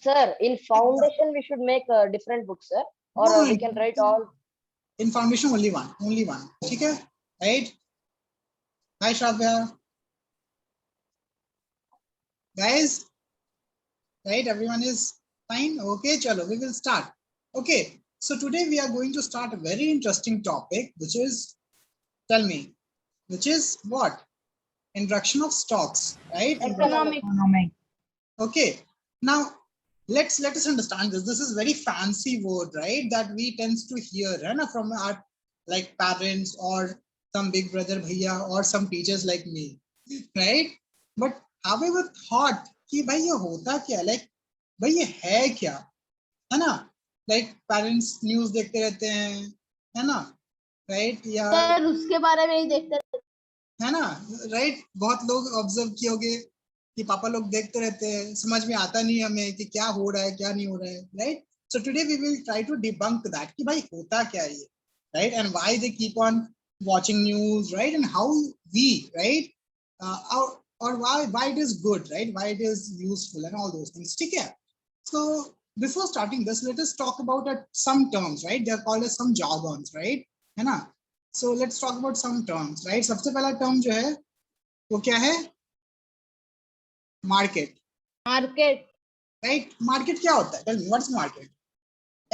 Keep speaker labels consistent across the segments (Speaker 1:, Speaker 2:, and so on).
Speaker 1: Sir, in foundation we should make a different book, sir, or
Speaker 2: No,
Speaker 1: we can write all.
Speaker 2: In foundation only one, ठीक है, right? Hi Shravya. Guys, right? Everyone is fine. Okay, chalo, we will start. Okay, so today we are going to start a very interesting topic, which is, tell me, which is what? Introduction of stocks, right?
Speaker 1: Economic.
Speaker 2: Okay, now let us understand this. This is very fancy word, right? That we tends to hear, right, from our like parents or some big brother bhaiya or some teachers like me, right? But have you ever thought कि भाई ये होता क्या, like भाई ये है क्या, है ना? Like parents news देखते रहते हैं, है ना? Right? या
Speaker 3: सर उसके बारे में ही देखते
Speaker 2: है ना, राइट? बहुत लोग ऑब्जर्व किए होंगे कि पापा लोग देखते रहते हैं, समझ में आता नहीं हमें कि क्या हो रहा है क्या नहीं हो रहा है, right? So today we will try to debunk that कि भाई होता क्या है ये, right? And why they keep on watching news, right? And how we, right? Or why it is good, right? Why it is useful and all those things. ठीक है? So before starting this, let us talk about some terms, right? They are called as some jargons, right? है ना? So let's talk about some terms, right? सबसे पहला term जो है वो क्या है? Market.
Speaker 3: Market
Speaker 2: Right? Market क्या होता है? Tell me, what's market?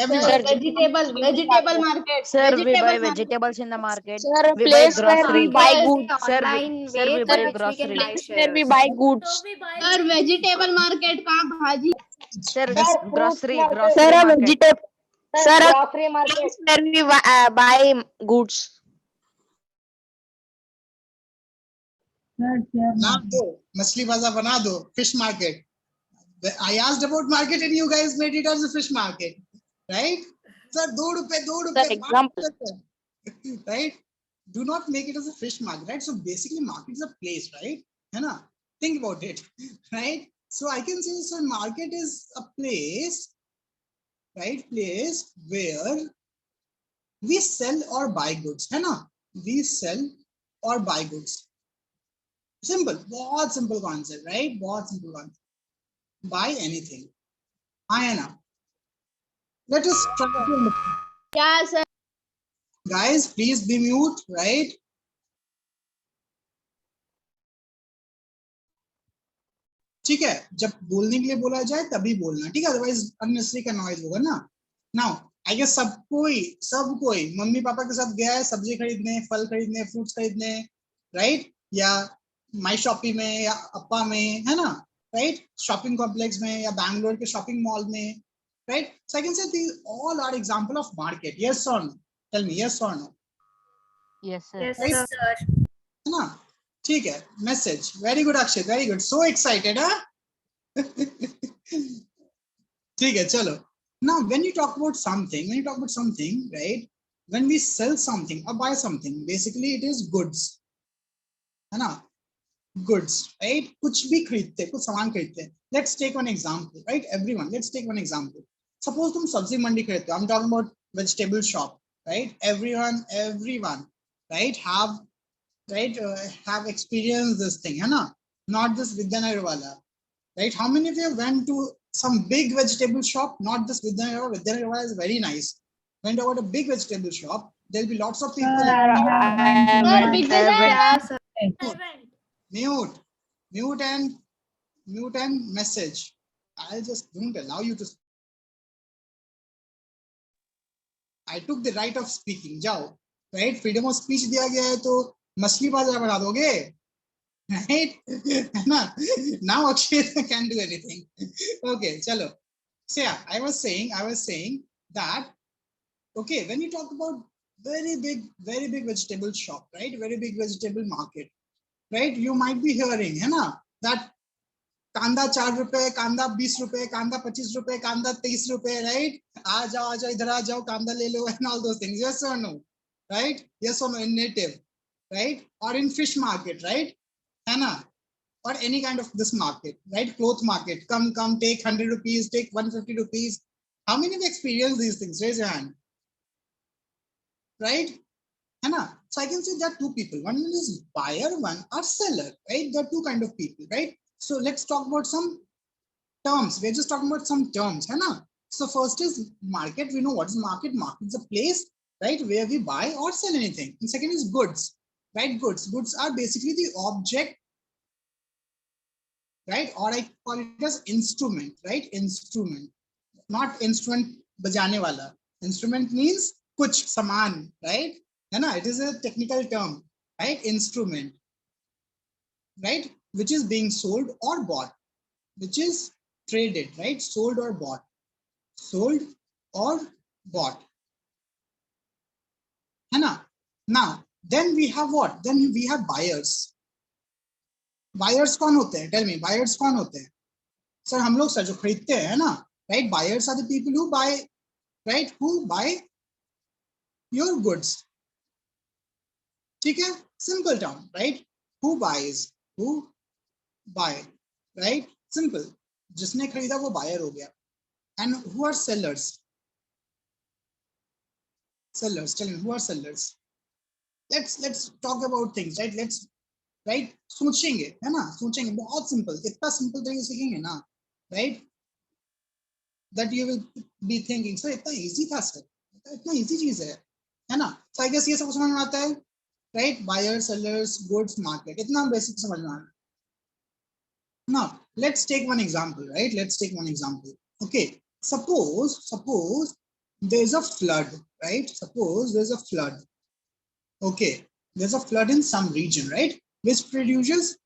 Speaker 3: Sir vegetable market
Speaker 4: Sir, we buy vegetables in the market.
Speaker 1: Sir, a
Speaker 4: We buy
Speaker 1: place where we
Speaker 4: grocery.
Speaker 1: buy goods.
Speaker 4: Sir, we buy grocery.
Speaker 1: Where we buy goods.
Speaker 3: Sir vegetable market कहाँ भाजी
Speaker 4: Sir,
Speaker 1: Fruits
Speaker 4: grocery
Speaker 1: market.
Speaker 4: grocery
Speaker 1: Sir, a
Speaker 4: market.
Speaker 1: vegetable. Sir,
Speaker 5: Sir, a
Speaker 1: grocery market.
Speaker 5: place where we buy goods.
Speaker 2: ना दो, मछली बाजार बना दो, fish market. I asked about market and you guys made it as a fish market, right? Sir, दो रुपए,
Speaker 5: Sir, example.
Speaker 2: right? Do not make it as a fish market, right? So basically market is a place, right? है ना? Think about it, right? So I can say, so market is a place, right? Place where we sell or buy goods, है ना? We sell or buy goods. Simple, बहुत simple concept, right? बहुत simple concept. Buy anything. हाँ है ना? Let us try to.
Speaker 3: क्या sir
Speaker 2: Guys, please be mute, right? ठीक है, जब बोलने के लिए बोला जाए तभी बोलना, ठीक है? अदरवाइज अननेसेसरी का नॉइज होगा ना. नाउ आई गेस सब कोई मम्मी पापा के साथ गया है सब्जी खरीदने, फल खरीदने, फ्रूट्स खरीदने, राइट? या माई शॉपिंग में या अप्पा में, है ना? राइट? शॉपिंग कॉम्प्लेक्स में या बैंगलोर के शॉपिंग मॉल में, राइट? सो आई कैन से these all are example of market. Yes or no? Tell me, yes or no?
Speaker 4: Yes, sir.
Speaker 6: Yes,
Speaker 2: Right?
Speaker 6: sir.
Speaker 2: है ना? ठीक है, message, very good Akshay, very good, so excited, हाँ? ठीक है, चलो. Now when you talk about something, right? When we sell something or buy something, basically it is goods, है ना? Goods, right? कुछ भी खरीदते, कुछ सामान खरीदते. Let's take one example, right? Everyone, let's take one example. Suppose तुम सब्जी मंडी खरीदते हो. I'm talking about vegetable shop, right? Everyone, right? Have experienced this thing, है ना? Not this Vidyanagar wala, right? How many of you went to some big vegetable shop? Not this Vidyanagar. Vidyanagar wala is very nice. Went over a big vegetable shop. There'll be lots of people.
Speaker 3: Sir business
Speaker 6: Yeah, sir.
Speaker 2: Mute and message. I just don't allow you to. I took the right of speaking. जाओ, right? Freedom of speech दिया गया है तो मछली बाजार बना दोगे, right? है ना? Now Akshay can do anything. Okay, चलो. So yeah, I was saying that, okay, when you talk about very big vegetable shop, right? Very big vegetable market, right? You might be hearing, है ना? That कांदा 4 रुपए, कांदा 20 रुपए, कांदा 25 रुपए, कांदा 23 रुपए, right? आ जाओ इधर आ जाओ, कांदा ले लो, and all those things. Yes or no? Right? Yes or no in native, right? Or in fish market, right? है ना? Or any kind of this market, right? Cloth market. Come, take 100 rupees, take 150 rupees. How many have experienced these things? Raise your hand. Right? है ना? So I can say there are two people. One is buyer, one are seller, right? There are two kind of people, right? So let's talk about some terms. We're just talking about some terms, है ना? So first is market. We know what is market. Market is a place, right, where we buy or sell anything. And second is goods, right? Goods. Goods are basically the object, right? Or I call it as instrument, right? Instrument, not instrument बजाने वाला. Instrument means कुछ सामान, right? है ना? It is a technical term, right? Instrument, right? Which is being sold or bought, which is traded, right? Sold or bought. Sold or bought. है ना? Now, then we have what? Then we have buyers. Buyers कौन होते हैं? Tell me, buyers कौन होते हैं? Sir, हम लोग सर जो खरीदते हैं ना, right? Buyers are the people who buy, right? Who buy your goods. ठीक है? Simple term, right? Who buys? Who buy, right? Simple. जिसने खरीदा वो buyer हो गया. And who are sellers? Sellers. Tell me, who are sellers? Let's talk about things, right? Let's, right? सोचेंगे, है ना? सोचेंगे. बहुत simple. इतना simple तरीके से सीखेंगे ना, right? That you will be thinking, sir, इतना easy था sir. इतना easy चीज है ना? So I guess ये सब समझ में आता है, right? Buyers, sellers, goods, market. इतना basic समझ में आ रहा है. Now let's take one example, right? Let's take one example. Okay. Suppose there's a flood, right? Suppose there's a flood. Okay, there's a flood in some region, right? Which produces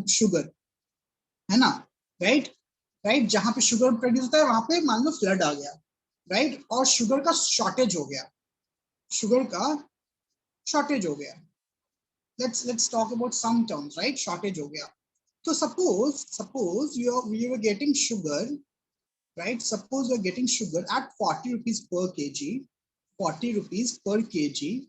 Speaker 2: sugar, है ना? Right? Right? जहाँ पे sugar produce होता है वहाँ पे मान लो flood आ गया, right? और sugar का shortage हो गया, sugar का shortage हो गया. Let's talk about some terms, right? Shortage हो गया. So suppose you were getting sugar, right? Suppose you're getting sugar at 40 rupees per kg, 40 rupees per kg,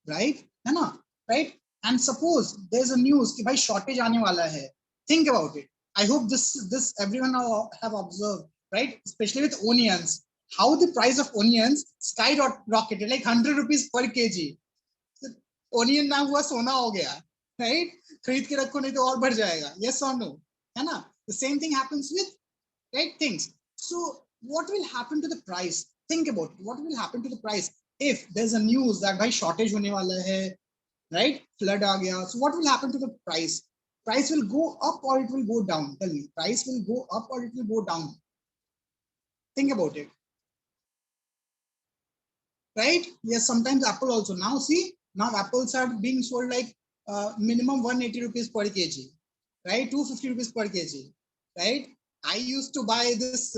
Speaker 2: right? है ना? Right? And suppose there's a news कि भाई shortage आने वाला है. Think about it. I hope this everyone have observed, right? Especially with onions, how the price of onions skyrocketed, like 100 rupees per kg. Onion ना हुआ सोना हो गया, right? खरीद के रखो नहीं तो और बढ़ जाएगा. Yes or no? है ना? The same thing happens with, right, things. So what will happen to the price? Think about it. What will happen to the price if there's a news that भाई shortage होने वाला है, right? Flood आ गया. So what will happen to the price? Price will go up or it will go down? Tell me. Price will go up or it will go down? Think about it. Right? Yes, sometimes apple also. Now see, now apples are being sold like minimum 180 rupees per kg, right? 250 rupees per kg, right? I used to buy this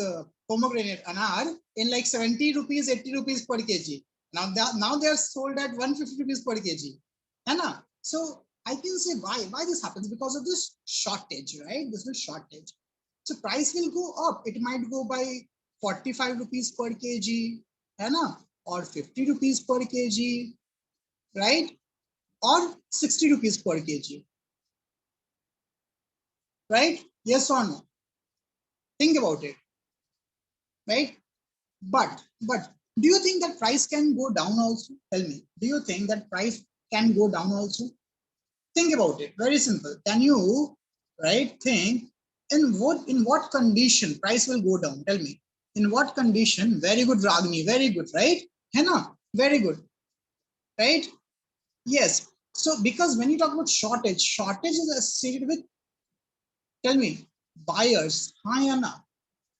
Speaker 2: pomegranate anar in like 70 rupees, 80 rupees per kg. Now they are sold at 150 rupees per kg. Anna. So I can say why this happens, because of this shortage, right? This is shortage. So price will go up. It might go by 45 rupees per kg, Anna, or 50 rupees per kg, right? Or 60 rupees per kg, right? Yes or no? Think about it, right? But do you think that price can go down also? Tell me, do you think that price can go down also? Think about it. Very simple. Can you, right, think in what condition price will go down? Tell me. In what condition? Very good, Ragini. Very good, right? Henna, very good, right? Yes. So because when you talk about shortage is associated with, tell me, buyers. हाँ या ना?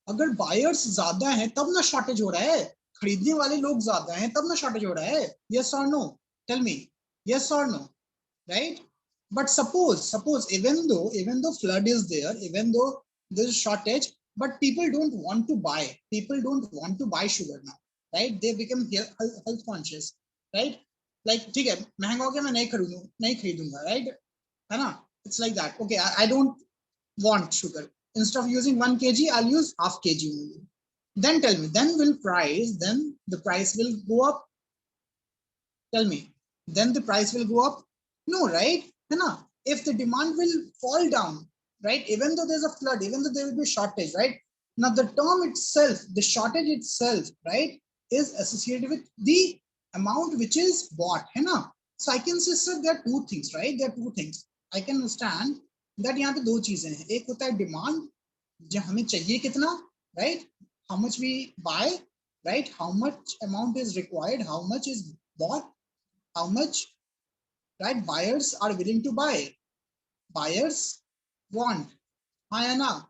Speaker 2: अगर buyers ज़्यादा हैं तब ना shortage हो रहा है. खरीदने वाले लोग ज़्यादा हैं तब ना shortage हो रहा है. Yes or no? Tell me. Yes or no? Right? But suppose even though flood is there, even though there is shortage, but people don't want to buy. People don't want to buy sugar now, right? They become health conscious, right? Like ठीक है, महंगा हो गया, मैं नहीं खरीदूंगा, right? है ना? It's like that. Okay, I don't want sugar. Instead of using 1 kg, I'll use half kg only. Then tell me, then the price will go up? Tell me, then the price will go up? No, right? If the demand will fall down, right? Even though there's a flood, even though there will be a shortage, right? Now the term itself, the shortage itself, right, is associated with the amount which is bought. So I can say, sir, there are two things, right? There are two things. I can understand that यहाँ पे दो चीजें हैं. एक होता है demand जो हमें चाहिए कितना, right? How much we buy, right? How much amount is required, how much is bought, how much, right, buyers are willing to buy, buyers want. Ayana.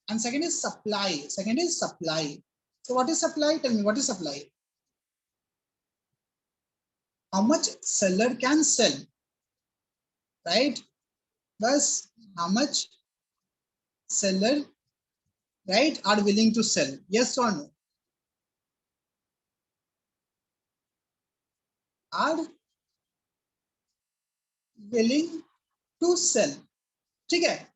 Speaker 2: And second is supply. Second is supply. So what is supply? Tell me, what is supply? How much seller can sell, right? Plus how much seller, right, are willing to sell. Yes or no? Are willing to sell. ठीक है,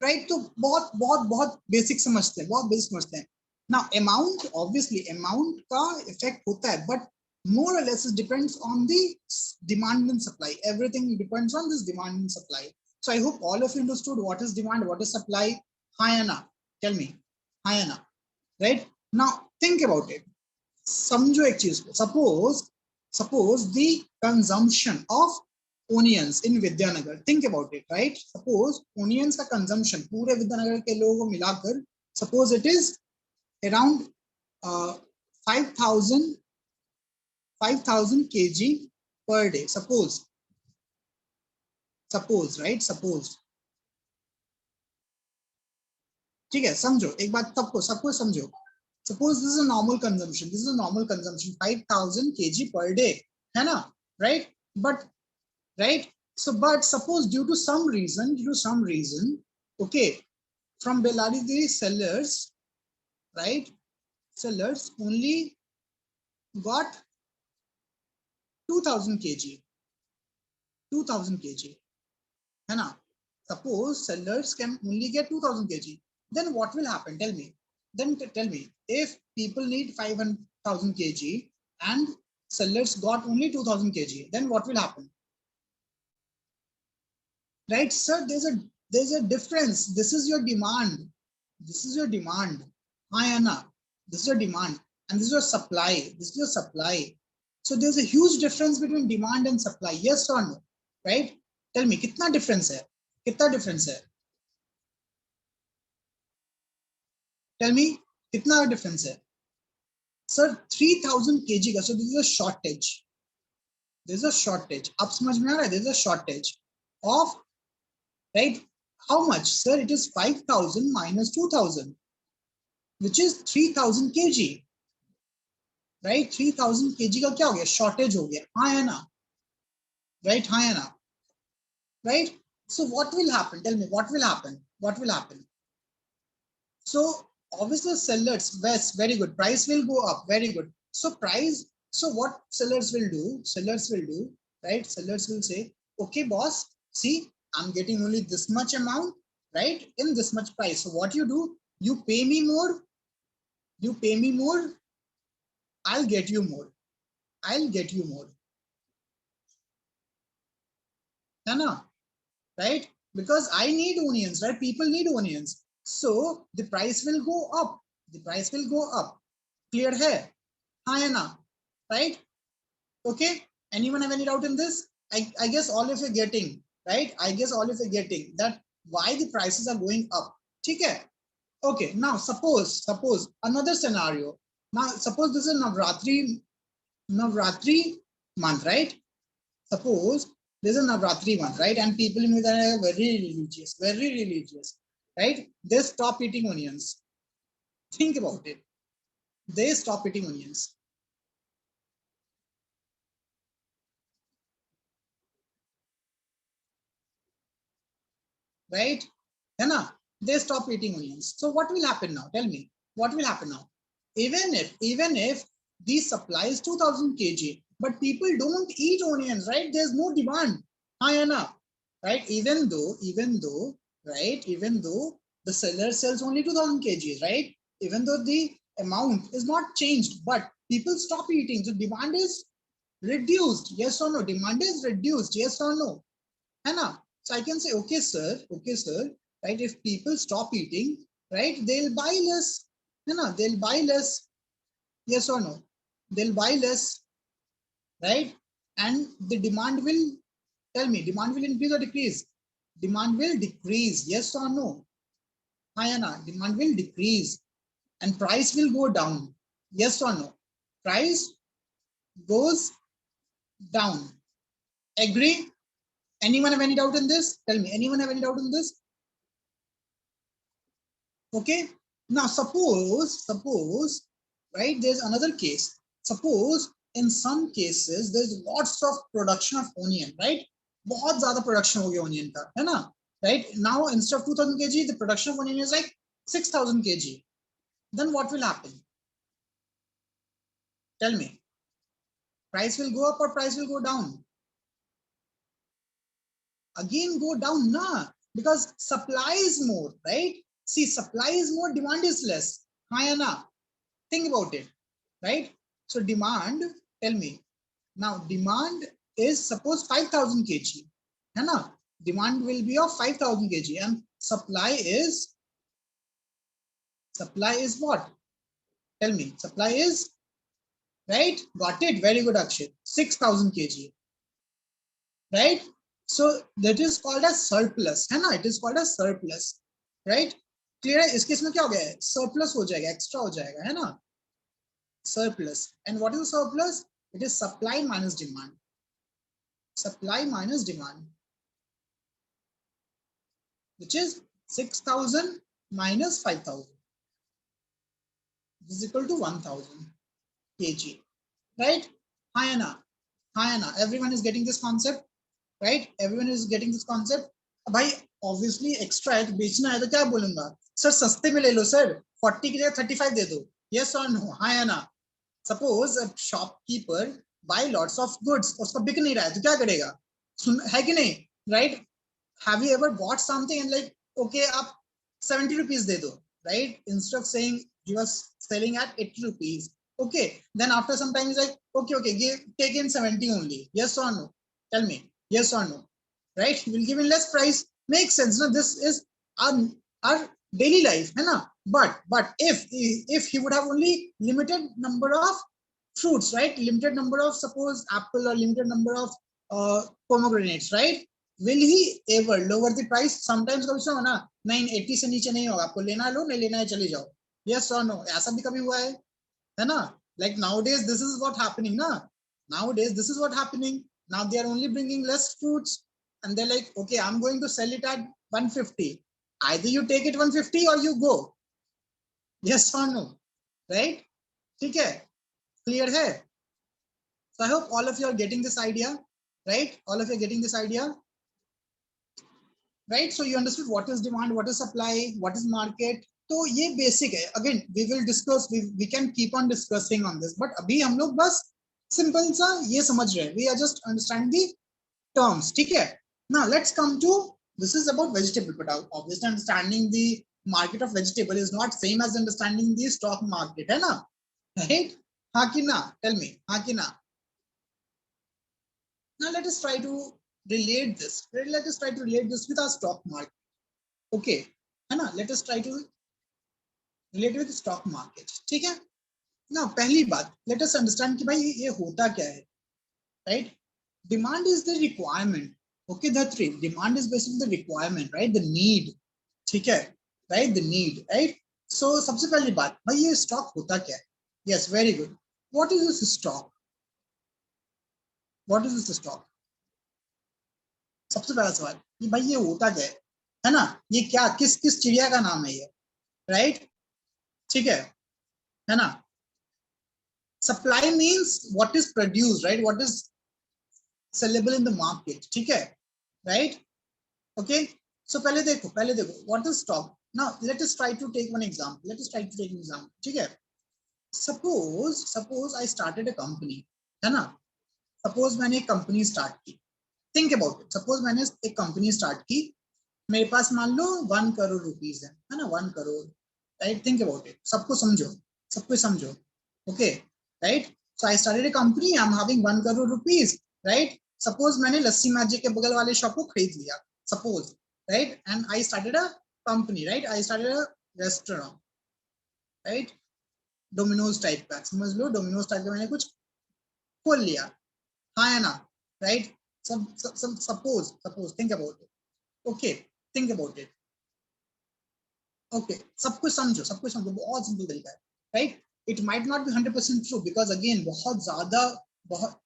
Speaker 2: right? तो बहुत बहुत बहुत basic समझते हैं, बहुत basic समझते हैं ना. अमाउंट, ऑब्वियसली अमाउंट का इफेक्ट होता है, but more or less it depends on the demand and supply. Everything depends on this demand and supply. So I hope all of you understood what is demand, what is supply. Hi Anna, tell me. Hi Anna, right? Now think about it. समझो एक चीज को. Suppose the consumption of onions in Vidyanagar. Think about it, right? Suppose onions का consumption पूरे विद्यानगर के लोगों को मिलाकर, suppose it is around 5,000 kg per day. Suppose, right? Suppose. ठीक है, समझो एक बात, सबको समझो. Suppose this is a normal consumption. This is a normal consumption, 5,000 kg per day, है ना? Right? But right? So, but suppose due to some reason, okay, from Bellary the sellers, right? Sellers only got 2,000 kg, 2,000 kg, है ना? Suppose sellers can only get 2,000 kg. Then what will happen? Tell me. Then tell me, if people need 5,000 kg and sellers got only 2,000 kg, then what will happen? Right, sir? There's a difference. This is your demand. This is your demand. Hi Anna. This is your demand, and this is your supply. This is your supply. So there's a huge difference between demand and supply. Yes or no? Right? Tell me, कितना difference है? कितना difference है? Tell me, कितना difference है? Sir, 3,000 kg का. So this is a shortage. There's a shortage. अब समझ में आ रहा है? There's a shortage of, right? How much? Sir, it is 5,000 minus 2,000, which is 3,000 kg. Right? 3,000 kg का क्या हो गया? Shortage हो गया. हाँ है ना? Right? हाँ है ना? Right? So what will happen? Tell me, what will happen? What will happen? So obviously sellers, very good. Price will go up. Very good. So price. So what sellers will do? Sellers will do, right? Sellers will say, okay, boss, see, I'm getting only this much amount, right? In this much price. So what you do? You pay me more. You pay me more. I'll get you more. I'll get you more. Anna, right? Because I need onions, right? People need onions. So the price will go up. The price will go up. Clear hai? Hi Anna, right? Okay. Anyone have any doubt in this? I guess all of you are getting, right? I guess all of you are getting that why the prices are going up. ठीक है? Okay. Now suppose another scenario. Now suppose this is Navratri month, right? Suppose there's a Navratri month, right? And people in Vidyanagaar are very religious, right? They stop eating onions. Think about it. They stop eating onions. Right? They stop eating onions. So what will happen now? Tell me, what will happen now? Even if the supply is 2,000 kg, but people don't eat onions, right? There's no demand. Right? Even though, right? Even though the seller sells only 2,000 kg, right? Even though the amount is not changed, but people stop eating. So demand is reduced. Yes or no? Demand is reduced. Yes or no? So I can say, okay, sir, right? If people stop eating, right, they'll buy less. They'll buy less. Yes or no? They'll buy less, right? And the demand will, tell me, demand will increase or decrease? Demand will decrease. Yes or no? हाँ या ना, demand will decrease and price will go down. Yes or no? Price goes down. Agree? Anyone have any doubt in this? Tell me, anyone have any doubt in this? Okay. Now suppose, right, there's another case. Suppose in some cases there's lots of production of onion, right? बहुत ज़्यादा production हो गया onion का, है ना? Right? Now instead of 2000 kg, the production of onion is like 6000 kg. Then what will happen? Tell me. Price will go up or price will go down? Again go down, na, because supply is more, right? See, supply is more, demand is less. Haan ya na? Think about it, right? So demand, tell me, now demand is suppose 5000 kg, hai na? Demand will be of 5000 kg and supply is what? Tell me, supply is, right? Got it, very good Akshay, 6000 kg, right? So that is called as surplus, है ना? It is called as surplus, right? Clear है? इस case में क्या हो गया है? Surplus हो जाएगा, extra हो जाएगा, है ना? Surplus. And what is the surplus? It is supply minus demand. Supply minus demand, which is 6000 minus 5000. This is equal to 1000 kg, right? हाँ या ना? हाँ या ना? Everyone is getting this concept? Right? Everyone is getting this concept. भाई obviously extra है तो बेचना है तो क्या बोलूंगा सर सस्ते में ले लो सर 40 की जगह 35 दे दो. Yes or no? हाँ या ना? Suppose a shopkeeper buy lots of goods, उसका बिक नहीं रहा है तो क्या करेगा? सुन है कि नहीं? Right? Have you ever bought something and like okay आप 70 rupees दे दो, right? Instead of saying you are selling at 80 rupees, okay, then after some time he's like okay take in 70 only. Yes or no? Tell me. Yes or no? Right? He will give in less price. Makes sense. No, this is our daily life, है ना? But if he would have only limited number of fruits, right? Limited number of suppose apple or limited number of pomegranates, right? Will he ever lower the price? Sometimes कभी सुनो ना, नहीं 80 से नीचे नहीं होगा, आपको लेना लो, नहीं लेना है चले जाओ. Yes or no? ऐसा भी कभी हुआ है ना? Like nowadays this is what happening, na? Nowadays this is what happening. Now they are only bringing less fruits and they're like, okay, I'm going to sell it at 150. Either you take it 150 or you go. Yes or no? Right? ठीक है? Clear है? So I hope all of you are getting this idea, right? All of you are getting this idea, right? So you understood what is demand, what is supply, what is market. तो ये basic है. Again, we will discuss. We can keep on discussing on this. But अभी हम लोग बस simple सा ये समझ रहे हैं. We are just understanding the terms. ठीक है? Now let's come to, this is about vegetable, but obviously understanding the market of vegetable is not same as understanding the stock market, है ना? Right? हाँ कि ना? Tell me. हाँ कि ना? Now let us try to relate this. Let us try to relate this with our stock market. Okay, है ना? Let us try to relate with the stock market. ठीक है? Now पहली बात, let us understand कि भाई ये होता क्या है, right? Demand is the requirement. Okay, that's right. Demand is basically the requirement, right? The need. ठीक है? Right? The need, right? So सबसे पहली बात, भाई ये stock होता क्या है? Yes, very good. What is this stock? What is this stock? सबसे पहला सवाल कि भाई ये होता क्या है ना? ये क्या किस चिड़िया का नाम है ये, राइट? ठीक है ना? Supply means what is produced, right? What is saleable in the market, ठीक है, राइट? ओके, सो पहले देखो what is stock. Now let us try to take one example. ठीक है? Suppose I started a company, है ना? Suppose मैंने एक कंपनी स्टार्ट की. Think about it. सपोज मैंने एक कंपनी स्टार्ट की, मेरे पास मान लो 1 करोड़ रुपीस है ना? 1 crore, right? Think about it. सबको समझो. Okay, right? So I started a company, I am having 1 crore rupees, right? Suppose मैंने लस्सी मैजिक के बगल वाले शॉप को खरीद लिया, suppose, right? And I started a company, right? I started a restaurant, right? Domino's type का, समझ लो डोमिनोज टाइप का मैंने कुछ खोल लिया, हाँ है ना? Right? Suppose think about it. Okay, think about it. Okay, सब कुछ समझो, बहुत सिंपल तरीका है, right? It might not be 100% true because again बहुत ज्यादा, बहुत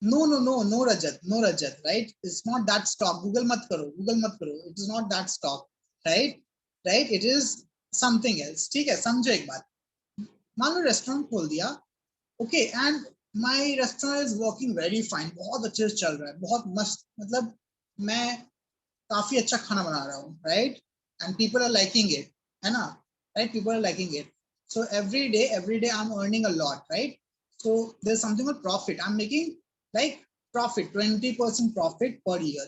Speaker 2: no Rajat, right? It's not that stock, Google मत करो, it is not that stock, right, it is something else, ठीक है? समझो एक बात, मान लो रेस्टोरेंट खोल दिया, okay, and my restaurant is working very fine, बहुत अच्छे से चल रहा है, बहुत मस्त, मतलब मैं काफी अच्छा खाना बना रहा हूँ, right? And people are liking it, है ना, right? People are liking it, so every day I'm earning a lot, right? So there's something called profit, I'm making like profit, 20% profit per year,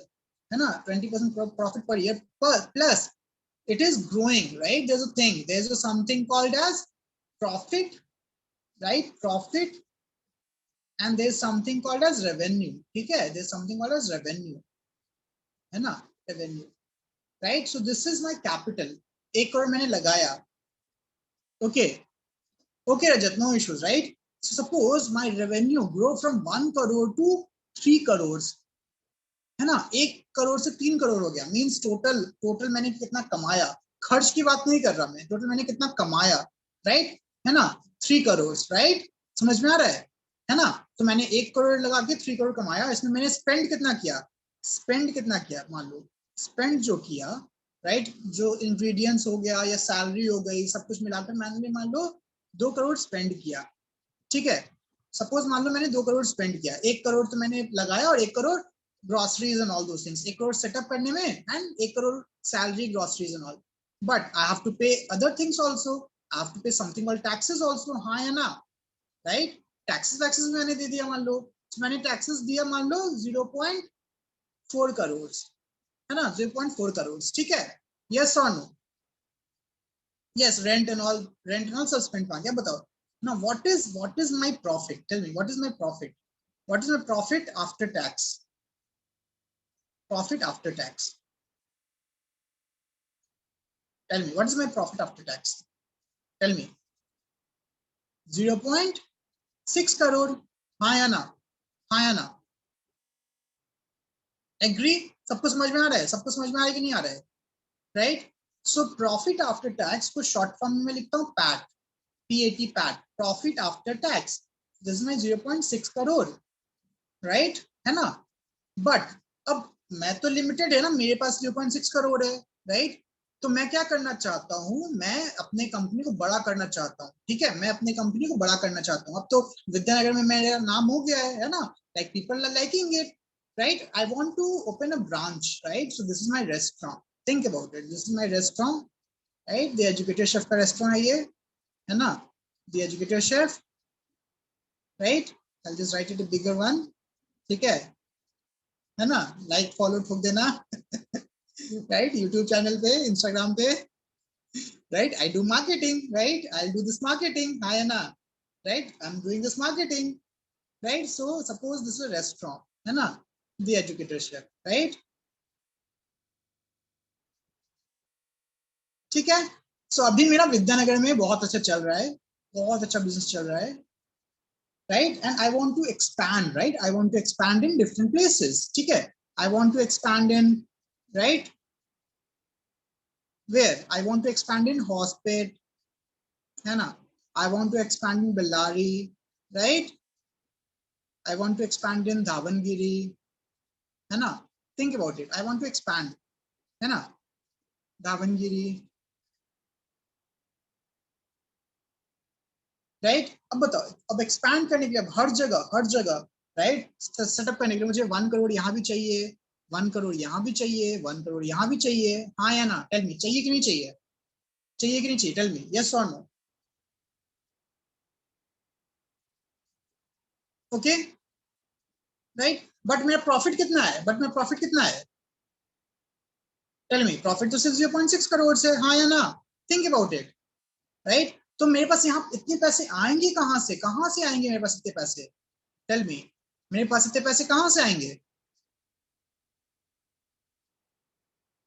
Speaker 2: है ना, 20% profit per year, plus it is growing, right? There's a something called as profit, right? Profit, and there's something called as revenue, ठीक है? There's something called as revenue, है ना, revenue, right? So this is my capital, 1 crore मैंने लगाया, okay, Rajat, no issues, right? So suppose my revenue grow from 1 crore to 3 crores, है ना, 1 करोड़ से 3 करोड़ हो गया, मींस टोटल मैंने कितना कमाया, खर्च की बात नहीं कर रहा मैं, टोटल मैंने कितना कमाया, राइट, है ना, 3 करोड़, राइट? समझ में आ रहा है ना? तो मैंने 1 करोड़ लगा के 3 करोड़ कमाया, इसमें मैंने स्पेंड कितना किया, मान लो स्पेंड जो किया, राइट, जो इंग्रेडिएंट्स हो गया या सैलरी हो गई, सब कुछ मिलाकर मैंने मान लो 2 करोड़ स्पेंड किया, ठीक है? सपोज मान लो मैंने 2 करोड़ स्पेंड किया, 1 करोड़ तो मैंने लगाया और 1 crore groceries and all those things, 1 crore setup करने में and 1 crore salary, groceries and all, but I have to pay other things also, I have to pay something called taxes also, हाँ या ना, राइट? टैक्सेस मैंने दे दिया, मान लो मैंने टैक्सेस दिया, मान लो 0.4 करोड़, है ना, 0.4 करोड़, ठीक है? यस और no? Yes, rent and all सब spend क्या बताओ now? What is my profit? Tell me, what is my profit? What is my profit after tax? Profit after tax, tell me, what is my profit after tax? Tell me. 0.6 crore, हाँ या ना? Agree? सबको समझ में आ रहा है कि नहीं आ रहा है, right? So profit after tax को शॉर्ट फॉर्म में लिखता हूँ PAT, PAT, profit after tax, this is my 0.6 crore, right, है ना? बट अब मैं तो लिमिटेड है ना, मेरे पास 0.6 करोड़ है, राइट? तो मैं क्या करना चाहता हूँ, मैं अपने कंपनी को बड़ा करना चाहता हूँ, ठीक है? मैं अपने कंपनी को बड़ा करना चाहता हूँ, अब तो विद्यानगर में मेरा नाम हो गया है ना, like people are liking it, right? I want to open a branch, right? So this is my restaurant, think about it, this is my restaurant, right? The educated chef का रेस्टोरेंट है ये, है ना, the educated chef, right? I will just write it a bigger one, ठीक है ना? Like follow ठोक देना राइट? यूट्यूब चैनल पे, इंस्टाग्राम पे, right? I do marketing, right? I do this marketing, हाँ या ना, right? I am doing this marketing, right? So suppose this is a restaurant, है ना, द एजुकेटेड शेफ, राइट? ठीक है? सो अभी मेरा विद्यानगर में बहुत अच्छा चल रहा है, बहुत अच्छा बिजनेस चल रहा है, right? And I want to expand, right? I want to expand in different places, ठीक है? I want to expand in, right? Where? I want to expand in Hospet, है ना? I want to expand in Bellary, right? I want to expand in Davangiri, है ना? Think about it. I want to expand, है ना? Davangiri, right? अब बताओ, अब expand करने के लिए, अब हर जगह, राइट, सेटअप करने के लिए मुझे 1 करोड़ यहाँ भी चाहिए, 1 करोड़ यहाँ भी चाहिए, 1 करोड़ यहाँ भी चाहिए, हाँ या ना? टेल मी, चाहिए कि नहीं चाहिए? टेल मी, यस और नो? Okay, right? बट मेरा प्रॉफिट कितना है? टेल मी, प्रॉफिट तो सिर्फ 0.6 करोड़ से, हाँ या ना? Think about it, right? तो मेरे पास यहाँ इतने पैसे आएंगे कहाँ से आएंगे मेरे पास इतने पैसे? टेल मी, मेरे पास इतने पैसे कहाँ से आएंगे,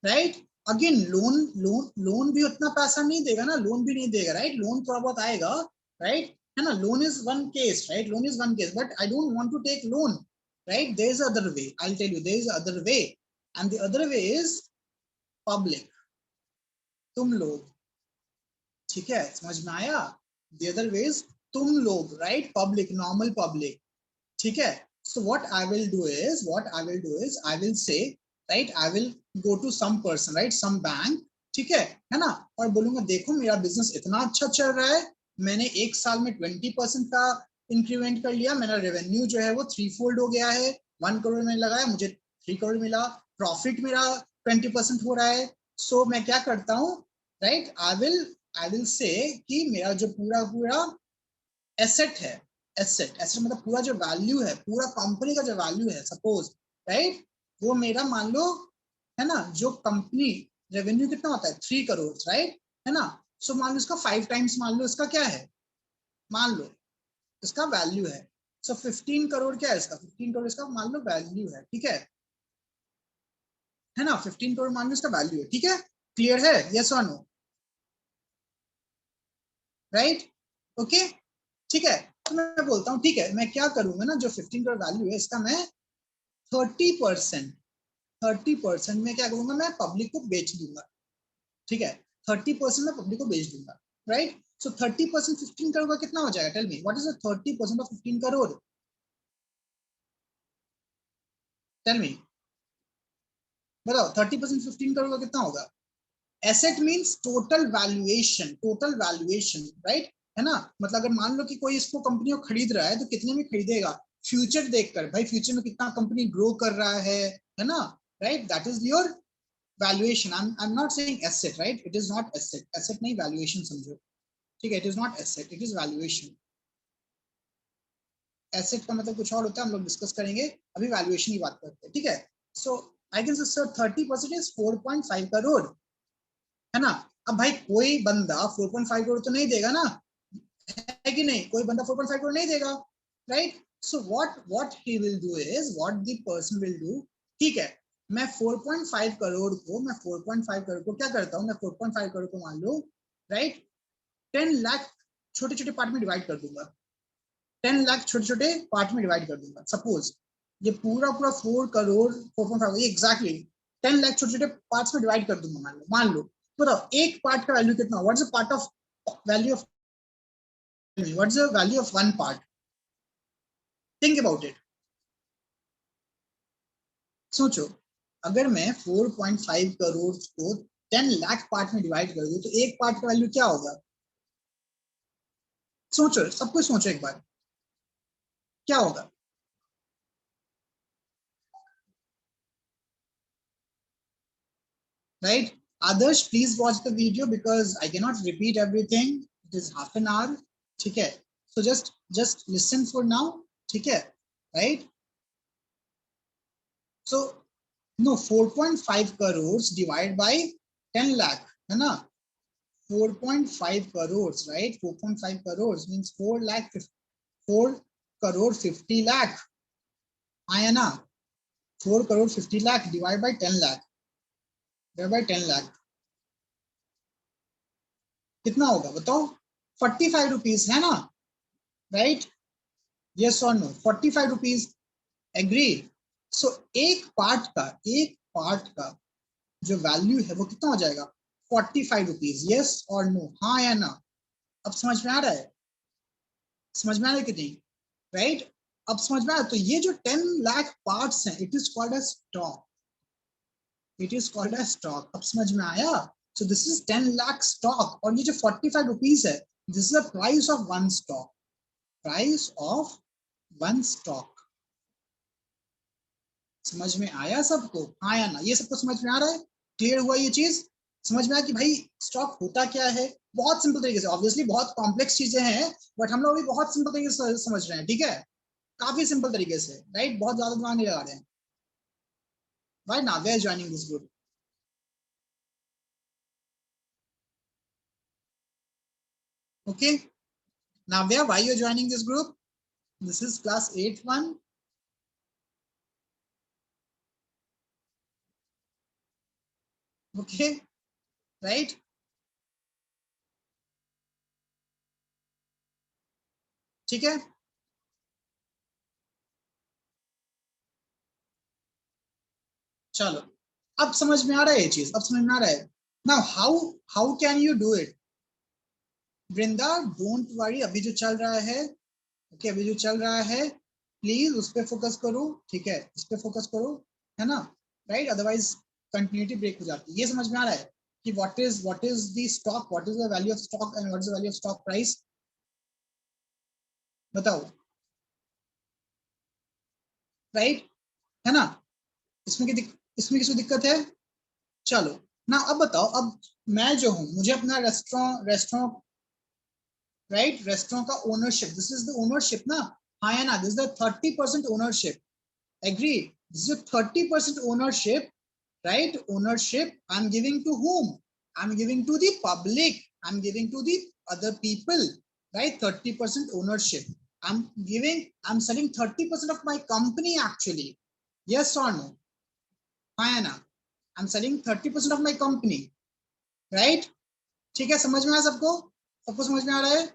Speaker 2: राइट? अगेन लोन भी उतना पैसा नहीं देगा ना, राइट? लोन थोड़ा बहुत आएगा, राइट, है ना? Loan is one case, right? But I don't want to take loan, right? There is other way, I will tell you, there is other way, and the other way is public, तुम लोग, ठीक है, समझ में आया? The other ways तुम लोग, right? Public, normal public, ठीक है? So what I will do is I will say, right? I will go to some person, right? Some bank, ठीक है ना? और बोलूंगा देखो मेरा बिजनेस इतना अच्छा चल रहा है, मैंने एक साल में 20% का इंक्रीमेंट कर लिया, मेरा रेवेन्यू जो है वो 3-fold हो गया है, 1 करोड़ मैंने लगाया, मुझे 3 करोड़ मिला, प्रॉफिट मेरा 20% हो रहा है। सो मैं क्या करता हूँ, राइट? आई विल से कि मेरा जो पूरा एसेट है, एसेट मतलब पूरा जो वैल्यू है, पूरा कंपनी का जो वैल्यू है, सपोज, राइट, वो मेरा मान लो, है ना, जो कंपनी रेवेन्यू कितना होता है 3 करोड़, राइट, है ना? सो मान लो इसका 5 टाइम्स मान लो इसका क्या है, मान लो इसका वैल्यू है। सो 15 करोड़ क्या है इसका, 15 करोड़ इसका मान लो वैल्यू है, ठीक है ना? 15 करोड़ मान लो इसका वैल्यू है, ठीक है? क्लियर है? यस और नो? राइट? ओके, ठीक है। तो मैं बोलता हूँ ठीक है, मैं क्या करूंगा ना, जो 15 करोड़ वैल्यू है इसका मैं 30% में क्या करूंगा, मैं पब्लिक को बेच दूंगा, ठीक है? 30% में पब्लिक को बेच दूंगा, राइट? सो 30% 15 करोड़ का कितना हो जाएगा? Tell me what is the 30% of 15 crore? Tell me, बताओ 30% 15 करोड़ का कितना होगा? Asset means total valuation, right, है ना? मतलब अगर मान लो कि कोई इसको कंपनी को खरीद रहा है तो कितने में खरीदेगा? फ्यूचर देखकर, भाई फ्यूचर में कितना कंपनी ग्रो कर रहा है ना? Right, that is your valuation. I am not saying asset, right? It is not asset, asset नहीं वैल्यूएशन समझो, ठीक है? It is not asset, it is valuation. Asset का मतलब कुछ और होता है, हम लोग डिस्कस करेंगे, अभी वैल्यूएशन की बात करते हैं, ठीक है? So I can say sir 30% इज 4.5 करोड़, है ना? अब भाई कोई बंदा 4.5 करोड़ तो नहीं देगा ना, है कि नहीं? कोई बंदा 4.5 करोड़ नहीं देगा, right? So what he will do is, what the person will do, ठीक है, मैं 4.5 करोड़ को, मैं 4.5 करोड़ को क्या करता हूँ, मैं 4.5 करोड़ को मान लो, राइट, 10 लाख छोटे छोटे पार्ट में डिवाइड कर दूंगा, 10 लाख छोटे छोटे पार्ट में डिवाइड कर दूंगा। सपोज ये पूरा 4 करोड़ 4.5 एग्जैक्टली 10 लाख छोटे छोटे पार्ट्स में डिवाइड कर दूंगा, मान लो। बताओ एक पार्ट का वैल्यू कितना? What's the part of value of, what's the value of one part? Think about it, सोचो। अगर मैं 4.5 करोड़ को 10 लाख पार्ट में डिवाइड कर दूं तो एक पार्ट का वैल्यू क्या होगा? सोचो, सब कुछ सोचो एक बार, क्या होगा? Right? Others, please watch the video because I cannot repeat everything. It is half an hour. ठीक है? So just listen for now. ठीक है? Right? So no, 4.5 crores divided by 10 lakh, है ना? 4.5 crores, right? 4.5 crores means 4 crore 50 lakh. आया ना? 4 crore 50 lakh divided by 10 lakh. Divided by 10 lakh. कितना होगा बताओ? 45 रुपीज, है ना? राइट? यस और नो? 45 rupees, agree? सो एक पार्ट का जो वैल्यू है वो कितना हो जाएगा? 45 रुपीज, यस और नो? हाँ या ना? अब समझ में आ रहा है? समझ में आ रहा है कि नहीं? राइट? अब समझ में आ रहा है? तो ये जो 10 लाख पार्ट्स हैं, it is called a stock, it is called a stock. अब समझ में आया? सो दिस इज 10 लाख स्टॉक, और ये जो 45 रुपीज है, this is the price of one stock, price of one stock. समझ में आया सबको? हाँ या ना? ये सबको समझ में आ रहा है? क्लियर हुआ ये चीज? समझ में आया कि भाई स्टॉक होता क्या है? बहुत सिंपल तरीके से, ऑब्वियसली बहुत कॉम्प्लेक्स चीजें हैं, बट हम लोग भी बहुत सिंपल तरीके से समझ रहे हैं, ठीक है? काफी सिंपल तरीके से, राइट? बहुत ज्यादा दिमाग नहीं लगा रहे हैं। Why Navya is joining this group? Okay, Navya, why you're joining this group? This is class 8-1. Okay, right? ठीक है? चलो, अब समझ में आ रहा है ये चीज? अब समझ में आ रहा है? Now how can you do it? Vrinda don't worry, अभी जो चल रहा है, ओके अभी जो चल रहा है प्लीज उस पर फोकस करो, ठीक है इस पे फोकस करो, है ना, राइट, अदरवाइज कंटिन्यूटी ब्रेक हो जाती है। ये समझ में आ रहा है कि what is the stock, what is the value of stock and what is the value of stock price, बताओ, राइट, है ना, इसमें किसी दिक्कत है? चलो ना अब बताओ, अब मैं जो हूं, मुझे अपना रेस्टोरेंट राइट, रेस्टोरेंट का ownership, this is the ownership ना, हाँ या ना, this is the 30% ownership, agree, this is 30% ownership, right, ownership I'm giving to whom, I'm giving to the public, I'm giving to the other people, right, 30% ownership, I'm selling 30% of my company actually, yes or no, हाँ ना, I'm selling 30% of my company, right, ठीक है, समझ में आया सबको, सबको समझ में आ रहा है?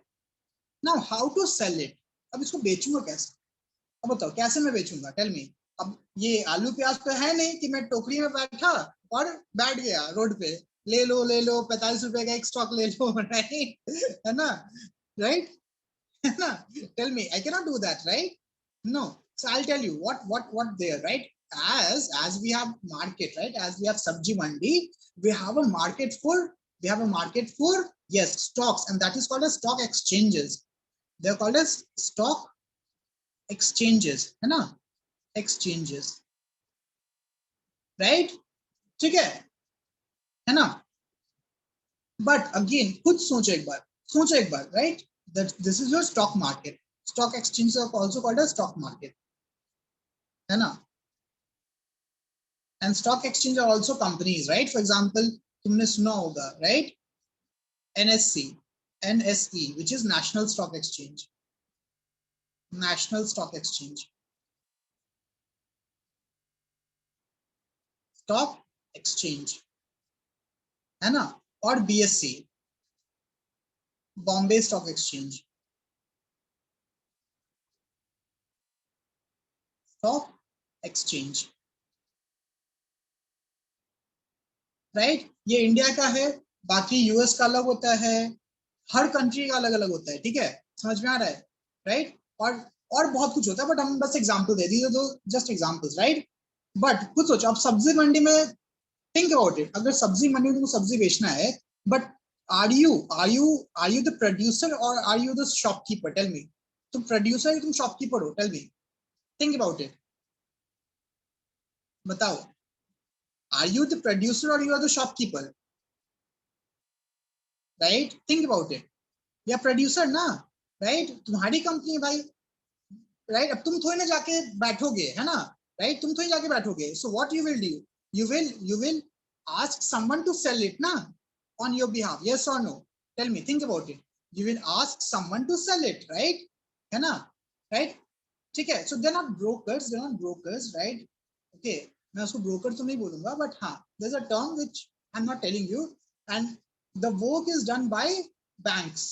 Speaker 2: now how to sell it, अब इसको बेचूंगा कैसे, अब बताओ कैसे मैं बेचूंगा, टेल मी। अब ये आलू प्याज तो है नहीं कि मैं टोकरी में बैठा और बैठ गया रोड पे, ले लो 45 रुपए का एक स्टॉक ले लो, राइट, है ना, राइट, है ना, tell me I can not do that, right, no, so I'll tell you what there, right, as we have market, right, as we have sabji mandi, we have a market for yes stocks, and that is called as stock exchanges, they are called as stock exchanges, है ना, exchanges, right, ठीक है ना, but again खुद सोचो एक बार, right, that this is your stock market, stock exchanges are also called as stock market, है ना, and stock exchange are also companies, right, for example तुमने सुना होगा, right, NSE, which is National Stock Exchange, stock exchange, है ना, और BSE, Bombay Stock Exchange, stock exchange, right, ये India का है, बाकी यूएस का अलग होता है, हर कंट्री का अलग अलग होता है, ठीक है, समझ में आ रहा है, राइट, और बहुत कुछ होता है, बट हम बस एग्जांपल दे दिए, दो जस्ट एग्जांपल्स, राइट, बट कुछ सोचो, अब सब्जी मंडी में थिंक अबाउट इट, अगर सब्जी मंडी में तुमको सब्जी बेचना है, but are you the producer और are you the shopkeeper, tell me, तुम प्रोड्यूसर हो तुम शॉपकीपर हो, tell me, think about it, बताओ, are you the producer or you are the shopkeeper, right, think about it, या producer ना, right, तुम्हारी company है भाई, राइट, अब तुम थोड़ी ना जाके बैठोगे, है ना, राइट, तुम थोड़ी जाके बैठोगे, so what you will do, you will ask someone to sell it ना, on your behalf, yes or no, tell me, think about it, you will ask someone to sell it, right, है ना, right, ठीक है, so they're not brokers, right, okay, मैं उसको broker तो नहीं बोलूंगा, बट हाँ there's a term which I'm not telling you, and the work is done by banks,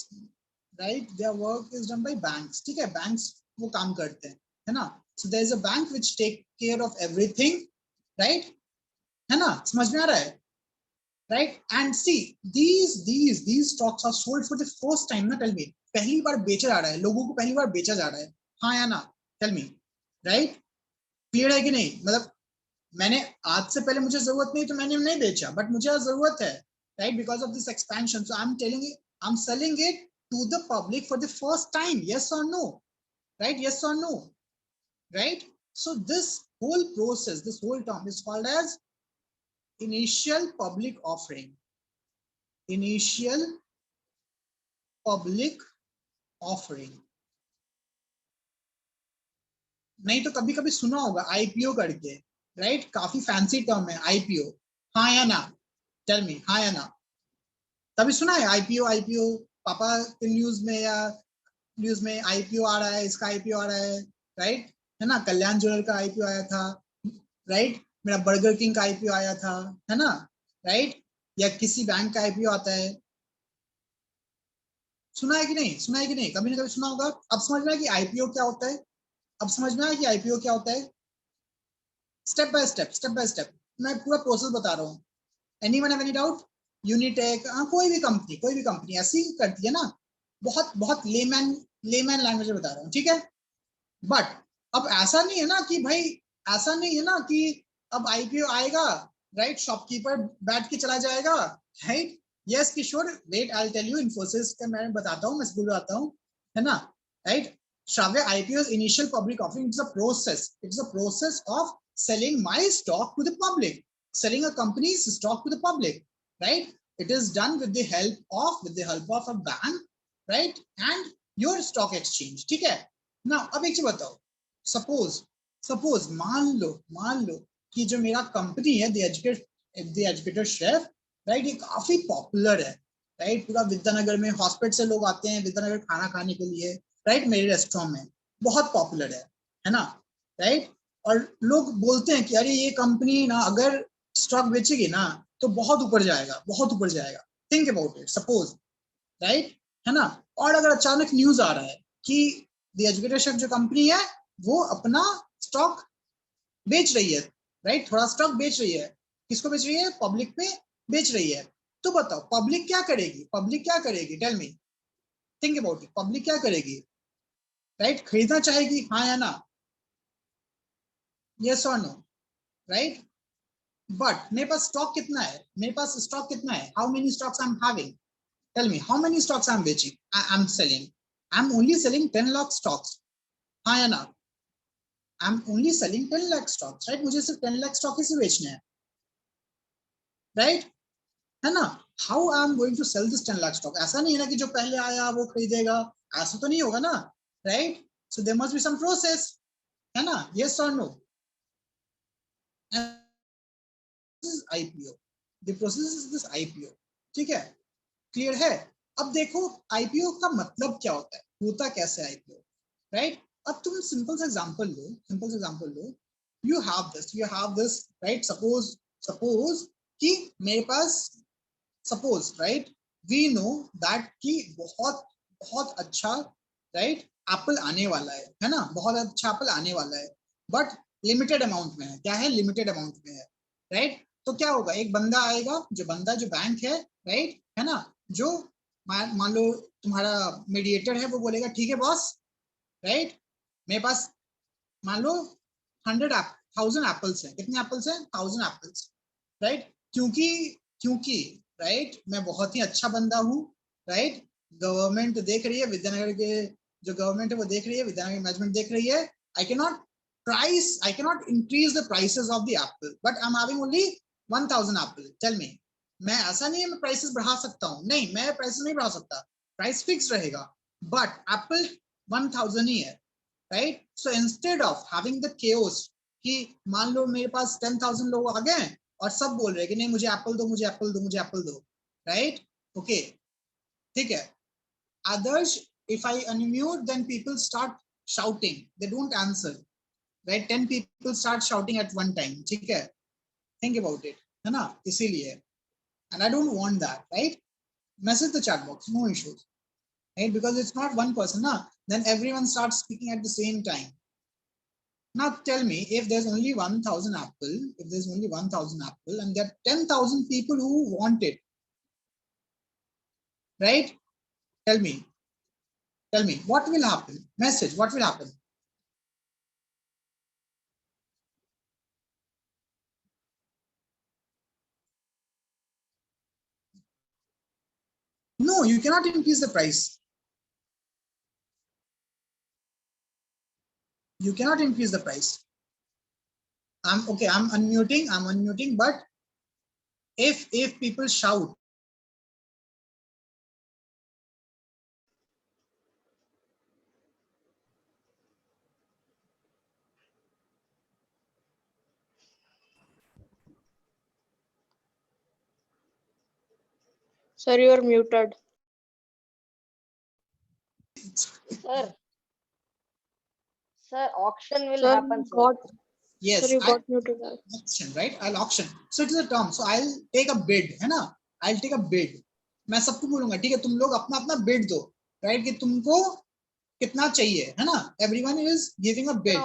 Speaker 2: right, their work is done by banks, ठीक है, banks वो काम करते हैं, है ना, so there is a bank which take care of everything, right, है ना, समझ में आ रहा है, right, and see these stocks are sold for the first time ना, tell me, पहली बार बेचा जा रहा है, लोगों को पहली बार बेचा जा रहा है, हाँ या ना, tell me, right, क्लियर है कि नहीं, मतलब मैंने आज से पहले मुझे जरूरत नहीं तो मैंने नहीं बेचा, बट मुझे जरूरत है, right, because of this expansion, so I am selling it to the public for the first time, yes और नो, राइट, यस और no, right, so this whole process, this whole term is called as initial public offering, initial public offering, नहीं तो कभी कभी सुना होगा IPO करके, right, काफी फैंसी टर्म है आईपीओ, हाँ या ना, टेल मी, हाँ या ना, कभी सुना है आईपीओ, पापा के न्यूज में आईपीओ आ रहा है, इसका आईपीओ आ रहा है, राइट, है ना, कल्याण ज्वेलर का आईपीओ आया था, राइट, मेरा बर्गर किंग का आईपीओ आया था, है ना, राइट, या किसी बैंक का आईपीओ आता है, सुना है कि नहीं, कभी ना कभी सुना होगा, अब समझ में आया कि आईपीओ क्या होता है, अब समझ में आया कि आईपीओ क्या होता है, स्टेप बाय स्टेप मैं पूरा प्रोसेस बता रहा हूँ, anyone have any doubt, Unitech, कोई भी कंपनी ऐसी करती है ना, बहुत बहुत लेमैन लैंग्वेज में बता रहा हूँ, ठीक है। बट अब ऐसा नहीं है ना कि भाई, ऐसा नहीं है ना कि अब आईपीओ आएगा, राइट, शॉपकीपर बैठ के चला जाएगा, right. Yes Kishore, wait I will tell you, Infosys का मैं बताता हूँ, मैं स्कूल में आता हूँ, है ना, right. Shravya, IPO's initial public offering, it's a process. It's a process of selling my stock to the public, selling a company's stock to the public, right? It is done with the help of a bank, right? And your stock exchange, ठीक है। Now, अब एक चीज बताओ, suppose मान लो कि जो मेरा कंपनी है The Educator Chef, राइट, ये काफी पॉपुलर है, राइट। पूरा विद्यानगर में हॉस्पिटल से लोग आते हैं विद्यानगर खाना खाने के लिए, राइट, मेरे रेस्टोरेंट में बहुत पॉपुलर है ना, राइट। और लोग बोलते हैं कि अरे ये कंपनी ना अगर स्टॉक बेचेगी ना तो बहुत ऊपर जाएगा, think about it, suppose, right, है ना। और अगर अचानक न्यूज आ रहा है कि द एजुकेटर शेफ जो कंपनी है वो अपना स्टॉक बेच रही है, राइट, थोड़ा स्टॉक बेच रही है, किसको बेच रही है, पब्लिक में बेच रही है, तो बताओ पब्लिक क्या करेगी, tell me, think about it, public क्या करेगी, राइट, खरीदना चाहेगी, हाँ या ना, यस और नो, राइट। बट मेरे पास स्टॉक कितना है, how many stocks I am having, tell me, how many stocks I am बेचिंग, I am selling, I am only selling 10 lakh stocks, हाँ या ना, I am only selling 10 lakh stocks, right, मुझे सिर्फ 10 lakh stock ही बेचने हैं, राइट, है ना। How I am going to sell this 10 lakh stock, ऐसा नहीं है ना कि जो पहले आया वो खरीदेगा, ऐसा तो नहीं होगा ना, right. So there must be some process, है ना, यस और no. IPO, the process is this IPO, ठीक है, क्लियर है। अब देखो IPO का मतलब क्या होता कैसे IPO, राइट। अब तुम सिंपल सा example low, you have this, right, suppose कि मेरे पास, suppose, right, we know that कि बहुत अच्छा, राइट, एप्पल आने वाला है ना, बहुत अच्छा एप्पल आने वाला है, बट लिमिटेड अमाउंट में है, क्या है, लिमिटेड अमाउंट में है, राइट। तो क्या होगा, एक बंदा आएगा, जो बैंक है, राइट, है ना, जो मान लो तुम्हारा मीडिएटर है, वो बोलेगा ठीक है बॉस, राइट, मेरे पास मान लो 1000 एप्पल्स हैं, कितने एप्पल्स हैं, 1000 एप्पल्स, राइट, क्योंकि राइट, मैं बहुत ही अच्छा बंदा हूँ, राइट, गवर्नमेंट देख रही है, विद्यानगर के जो गवर्नमेंट है वो देख रही है, विद्यानगर मैनेजमेंट देख रही है, I cannot increase the prices of the apple, but I'm having only 1000 apple, tell me, मैं ऐसा नहीं है मैं प्राइसेस बढ़ा सकता हूँ, नहीं, मैं प्राइसेस नहीं बढ़ा सकता, प्राइस फिक्स रहेगा, बट एप्पल 1000 ही है, right. So instead of having the chaos कि मान लो मेरे पास 10,000 लोग आ गए और सब बोल रहे हैं कि नहीं मुझे एप्पल दो, राइट, ओके, ठीक है। Others, if I unmute, then people start shouting, they don't answer, right, 10 people start shouting at one time, ठीक है, think about it, है ना, इसीलिए, and I don't want that, right, message the chat box, no issues, right, because it's not one person, na, then everyone starts speaking at the same time. Now tell me, if there's only 1000 apple, and there are 10,000 people who want it, right, tell me, what will happen, message, what will happen? No, you cannot increase the price. You cannot increase the price. I'm unmuting, but if people shout,
Speaker 5: Sir, you are muted.
Speaker 1: Sir, auction will
Speaker 5: Sir,
Speaker 1: happen, sir.
Speaker 5: got,
Speaker 2: yes,
Speaker 5: sir, you got muted.
Speaker 2: auction, right, I'll auction, so it is a term, so I'll take a bid, है ना, I'll take a bid, मैं सबको बोलूंगा ठीक है, तुम लोग अपना bid दो, right, कि तुमको कितना चाहिए, है ना, everyone is giving a bid,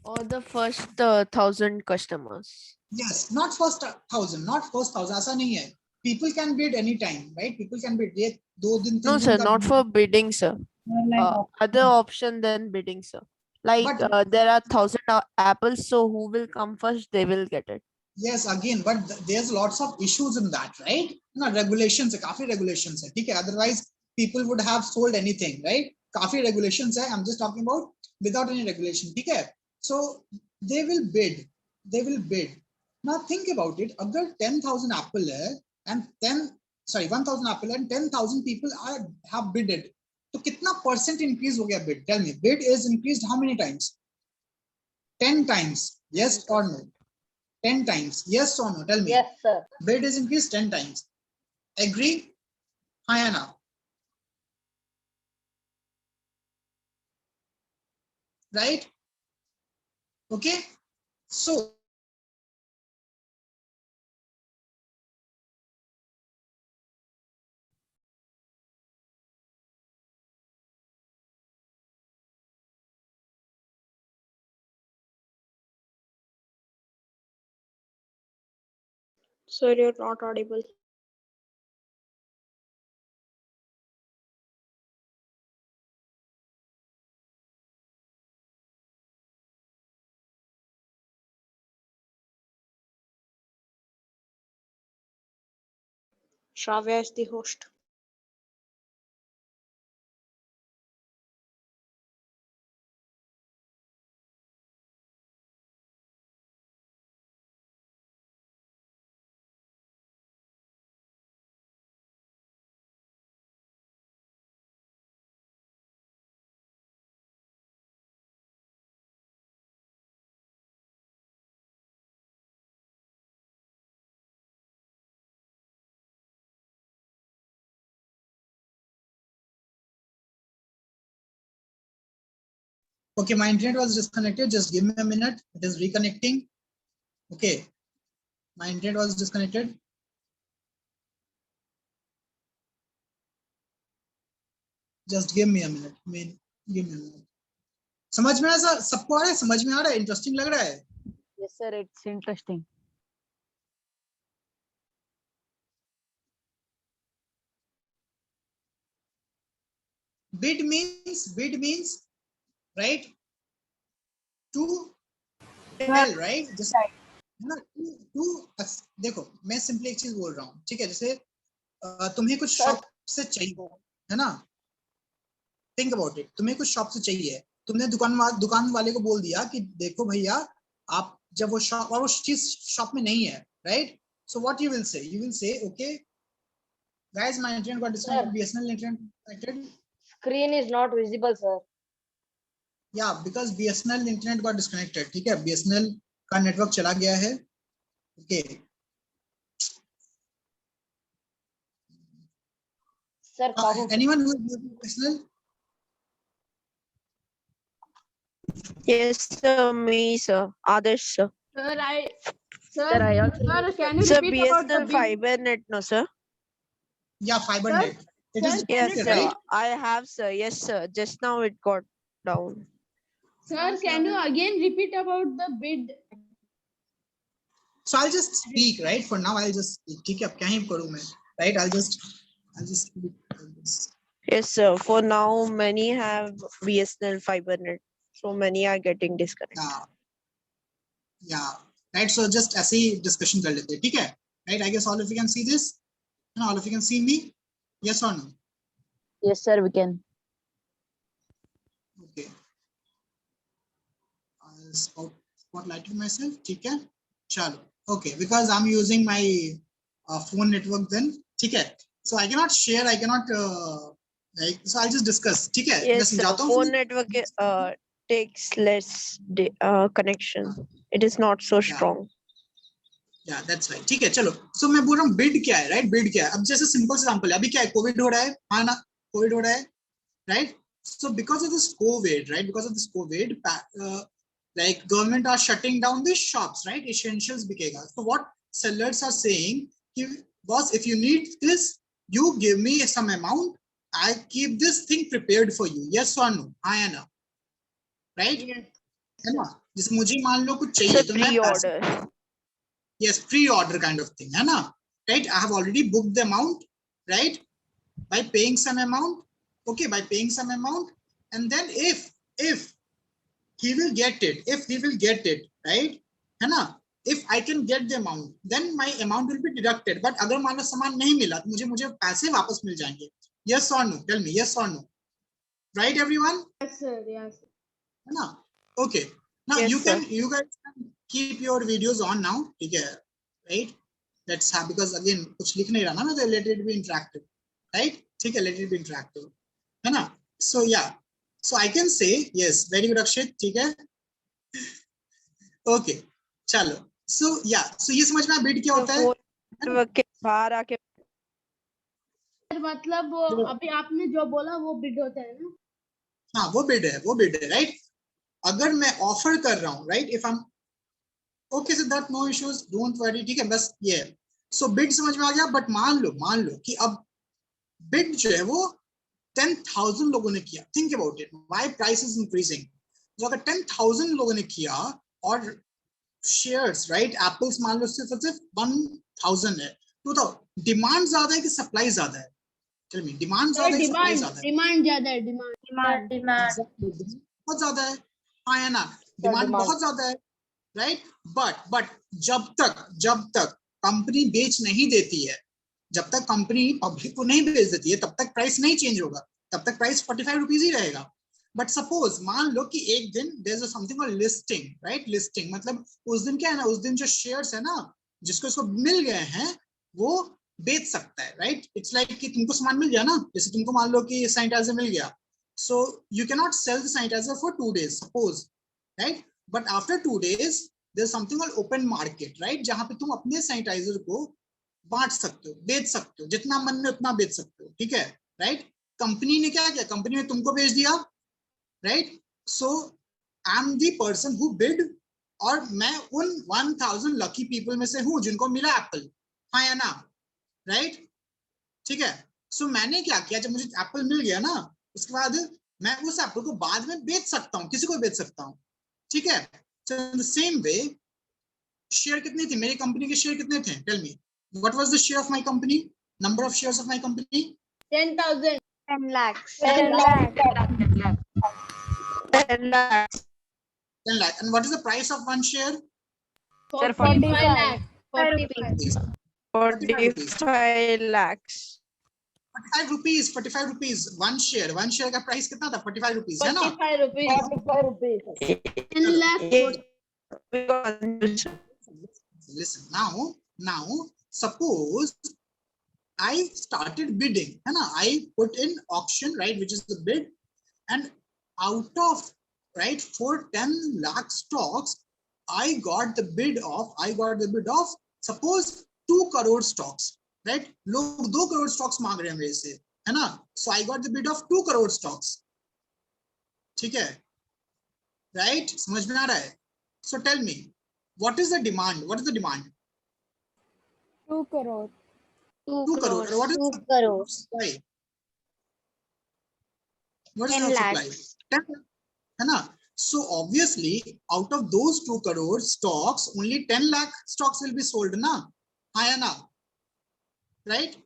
Speaker 6: or the first 1000 customers.
Speaker 2: yes, not first 1000, ऐसा नहीं है, people can bid anytime, right? People can bid. ये 2 दिन 3
Speaker 5: No,
Speaker 2: दिन
Speaker 5: sir,
Speaker 2: का
Speaker 5: not
Speaker 2: bid.
Speaker 5: for bidding, sir. Other option than bidding, sir. Like
Speaker 2: But-
Speaker 5: there are 1,000 apples, so who will come first, they will get it.
Speaker 2: Yes, again, but there's lots of issues in that, right? ना regulations है, काफी regulations है, ठीक है? Otherwise, people would have sold anything, right? काफी regulations है. I'm just talking about without any regulation, ठीक है? So they will bid. They will bid. Now think about it. अगर 10,000 apple है and 1,000 apple and 10,000 people have bidded, तो कितना % increase हो गया bid? Tell me. Bid is increased how many times? 10 times. Yes or no? 10 times. Yes or no? Tell me.
Speaker 1: Yes, sir.
Speaker 2: Bid is increased 10 times. Agree? Hayana. Right? Okay. So
Speaker 5: Sir, you're not audible. Shravya is the host.
Speaker 2: okay, my internet was disconnected. Just give me a minute. It is reconnecting. Okay. My internet was disconnected. Just give me a minute. Give me a minute. समझ में आया? सबको आ रहा है? समझ में आ रहा है? इंटरेस्टिंग लग रहा है?
Speaker 4: Yes, sir. It's interesting.
Speaker 2: Bid means right to tell, right? Just है ना, to देखो, मैं सिंपली एक चीज बोल रहा हूँ, ठीक है? जैसे तुम्हें कुछ शॉप से चाहिए, है ना? Think about it. तुम्हें कुछ शॉप से चाहिए, तुमने दुकान वाले को बोल दिया कि देखो भैया, आप जब वो शॉप और वो चीज शॉप में नहीं है, right? So what you will say? You will say okay guys, my internet got disconnected, BSNL internet connected.
Speaker 1: Screen is not visible, sir.
Speaker 2: या because BSNL internet got disconnected, ठीक है? बीएसएनएल का नेटवर्क चला गया है. Okay
Speaker 1: Sir,
Speaker 2: anyone who is using BSNL?
Speaker 5: Yes, sir, me, sir. Adarsh, sir.
Speaker 3: Sir,
Speaker 4: Sir, I also
Speaker 3: sir, can you
Speaker 5: Sir,
Speaker 3: repeat about the
Speaker 5: BSNL
Speaker 3: bid?
Speaker 5: fiber net, no, sir?
Speaker 2: या fibre
Speaker 3: Sir,
Speaker 2: net. It is
Speaker 3: sir,
Speaker 5: Yes,
Speaker 2: connected,
Speaker 5: sir.
Speaker 2: right?
Speaker 5: I have, sir. Yes, sir. Just now it got down.
Speaker 3: Sir, can you again repeat about the bid?
Speaker 2: So I'll just speak, right? For now, I'll just speak. ठीक है, अब क्या ही करूँ मैं, right? I'll just speak like this.
Speaker 5: Yes, sir. For now, many have BSNL fiber net. So many are getting disconnected.
Speaker 2: Yeah, right. So just ऐसे ही discussion कर लेते हैं, ठीक है? Right? I guess all of you can see this. And all of you can see me. Yes or no?
Speaker 4: Yes, sir. We can.
Speaker 2: Okay. I'll spotlight myself. ठीक है? चलो. Okay, because I'm using my phone network then. ठीक है? So I cannot share. I cannot like. So I'll just discuss. ठीक है?
Speaker 5: Yes,
Speaker 2: मैं
Speaker 5: sir.
Speaker 2: समझाता हूँ.
Speaker 5: Phone network takes less connection. It is not so strong.
Speaker 2: Yeah, that's right. ठीक है, चलो. So मैं बोल रहा हूँ bid क्या है, right? Bid क्या है? अब जैसे simple example है, अभी क्या है? COVID हो रहा है, हाँ ना? COVID हो रहा है, right? So because of this COVID, right? Because of this COVID, like government are shutting down these shops, right? Essentials बिकेगा. So what sellers are saying, boss, if you need this, you give me some amount. I keep this thing prepared for you. Yes or no? हाँ या ना? Right? है ना? जैसे मुझे मान लो कुछ चाहिए
Speaker 5: Sir,
Speaker 2: तो मैं
Speaker 5: pre-order.
Speaker 2: yes, pre-order kind of thing, है ना? right? I have already booked the amount, right? By paying some amount, okay, by paying some amount, and then if he will get it, right? है ना? If I can get the amount, then my amount will be deducted. But अगर मान लो सामान नहीं मिला तो मुझे पैसे वापस मिल जाएंगे. Yes or no? Tell me, yes or no? Right, everyone?
Speaker 3: Yes, sir. Yes.
Speaker 2: है ना? Okay. Now
Speaker 5: Yes,
Speaker 2: you
Speaker 5: sir.
Speaker 2: guys can keep your videos on now. ठीक है, right? Let's have, because again कुछ लिख नहीं रहा ना मैं, तो let it be interactive, right? ठीक है, let it be interactive, है ना? So yeah, so I can say yes. Very good, Akshit. ठीक है. Okay, चलो. So yeah, so ये समझ में आया bid क्या होता है?
Speaker 5: network के बाहर आके
Speaker 3: सर मतलब वो अभी आपने जो बोला वो बिड होता है ना?
Speaker 2: हाँ, वो bid है, right? अगर मैं ऑफर कर रहा हूँ, right? If I'm okay, so that no issues, don't worry, ठीक है, बस ये. So bid समझ में आ गया, but मान लो कि अब bid जो है वो 10,000 लोगों ने किया. Think about it. Why price is increasing? तो अगर 10,000 लोगों ने किया और shares, right? Apples मान लो सिर्फ 1,000 है, तो डिमांड ज्यादा है कि सप्लाई ज्यादा है? Tell me, डिमांड ज्यादा है कि सप्लाई ज्यादा है?
Speaker 3: डिमांड ज्यादा है. डिमांड
Speaker 2: बहुत ज्यादा है, हाँ है ना? डिमांड बहुत ज्यादा है, राइट? बट जब तक कंपनी बेच नहीं देती है, जब तक कंपनी पब्लिक को नहीं बेच देती है, तब तक प्राइस नहीं चेंज होगा, तब तक प्राइस 45 रुपीज ही रहेगा. बट सपोज मान लो कि एक दिन there is something called listing, right? Listing मतलब उस दिन क्या है ना, उस दिन जो शेयर्स है ना, जिसको इसको मिल गए हैं वो बेच सकता है, राइट? इट्स लाइक कि तुमको सामान मिल गया ना, जैसे तुमको मान लो कि सैनिटाइजर मिल गया, so you cannot sell the sanitizer for 2 days, suppose, right? But after 2 days there's something called open market, right? जहां पे तुम अपने सैनिटाइजर को बांट सकते हो, बेच सकते हो, जितना मन में उतना बेच सकते हो, ठीक है, राइट? कंपनी ने क्या किया, कंपनी ने तुमको बेच दिया, right? So I am the person who bid, और मैं उन 1000 लकी पीपल में से हूं जिनको मिला एप्पल, हाँ या ना, राइट? ठीक है. सो मैंने क्या किया, जब मुझे एप्पल मिल गया ना, उसके बाद मैं उस एप्पल को बाद में बेच सकता हूँ, किसी को बेच सकता हूँ, ठीक है? So in the same way, share कितनी थी मेरी कंपनी के, शेयर कितने थे? Tell me, what was the share of my company, number of shares of my company?
Speaker 3: 10,000.
Speaker 4: 10 lakhs.
Speaker 2: 10
Speaker 5: lakhs.
Speaker 2: 10 lakh. And what is the price of one share?
Speaker 4: Sir,
Speaker 3: 45 lakh. 45.
Speaker 5: 45 lakhs.
Speaker 2: 45 rupees one share. One share का price कितना था? 45 rupees, है ना?
Speaker 3: 45 rupees.
Speaker 1: 45 rupees.
Speaker 3: 10 lakh.
Speaker 2: Listen, now suppose I started bidding, है ना? I put in auction, right, which is the bid, and out of, right, for 10 lakh stocks, I got the bid of suppose 2 crore stocks, right? लोग 2 crore stocks मांग रहे हैं मेरे से, है ना? So I got the bid of 2 crore stocks, ठीक है, right? समझ में आ रहा है? So tell me, what is the demand? What is the demand?
Speaker 4: 2 crore.
Speaker 2: 2 crore. What is
Speaker 1: 2
Speaker 2: the
Speaker 1: crores.
Speaker 2: supply? What is
Speaker 4: 10
Speaker 2: the supply?
Speaker 4: lakhs.
Speaker 2: 10 lakh, है ना? So obviously, out of those 2 crore stocks, only 10 lakh stocks will be sold, na? हाँ या ना? Right?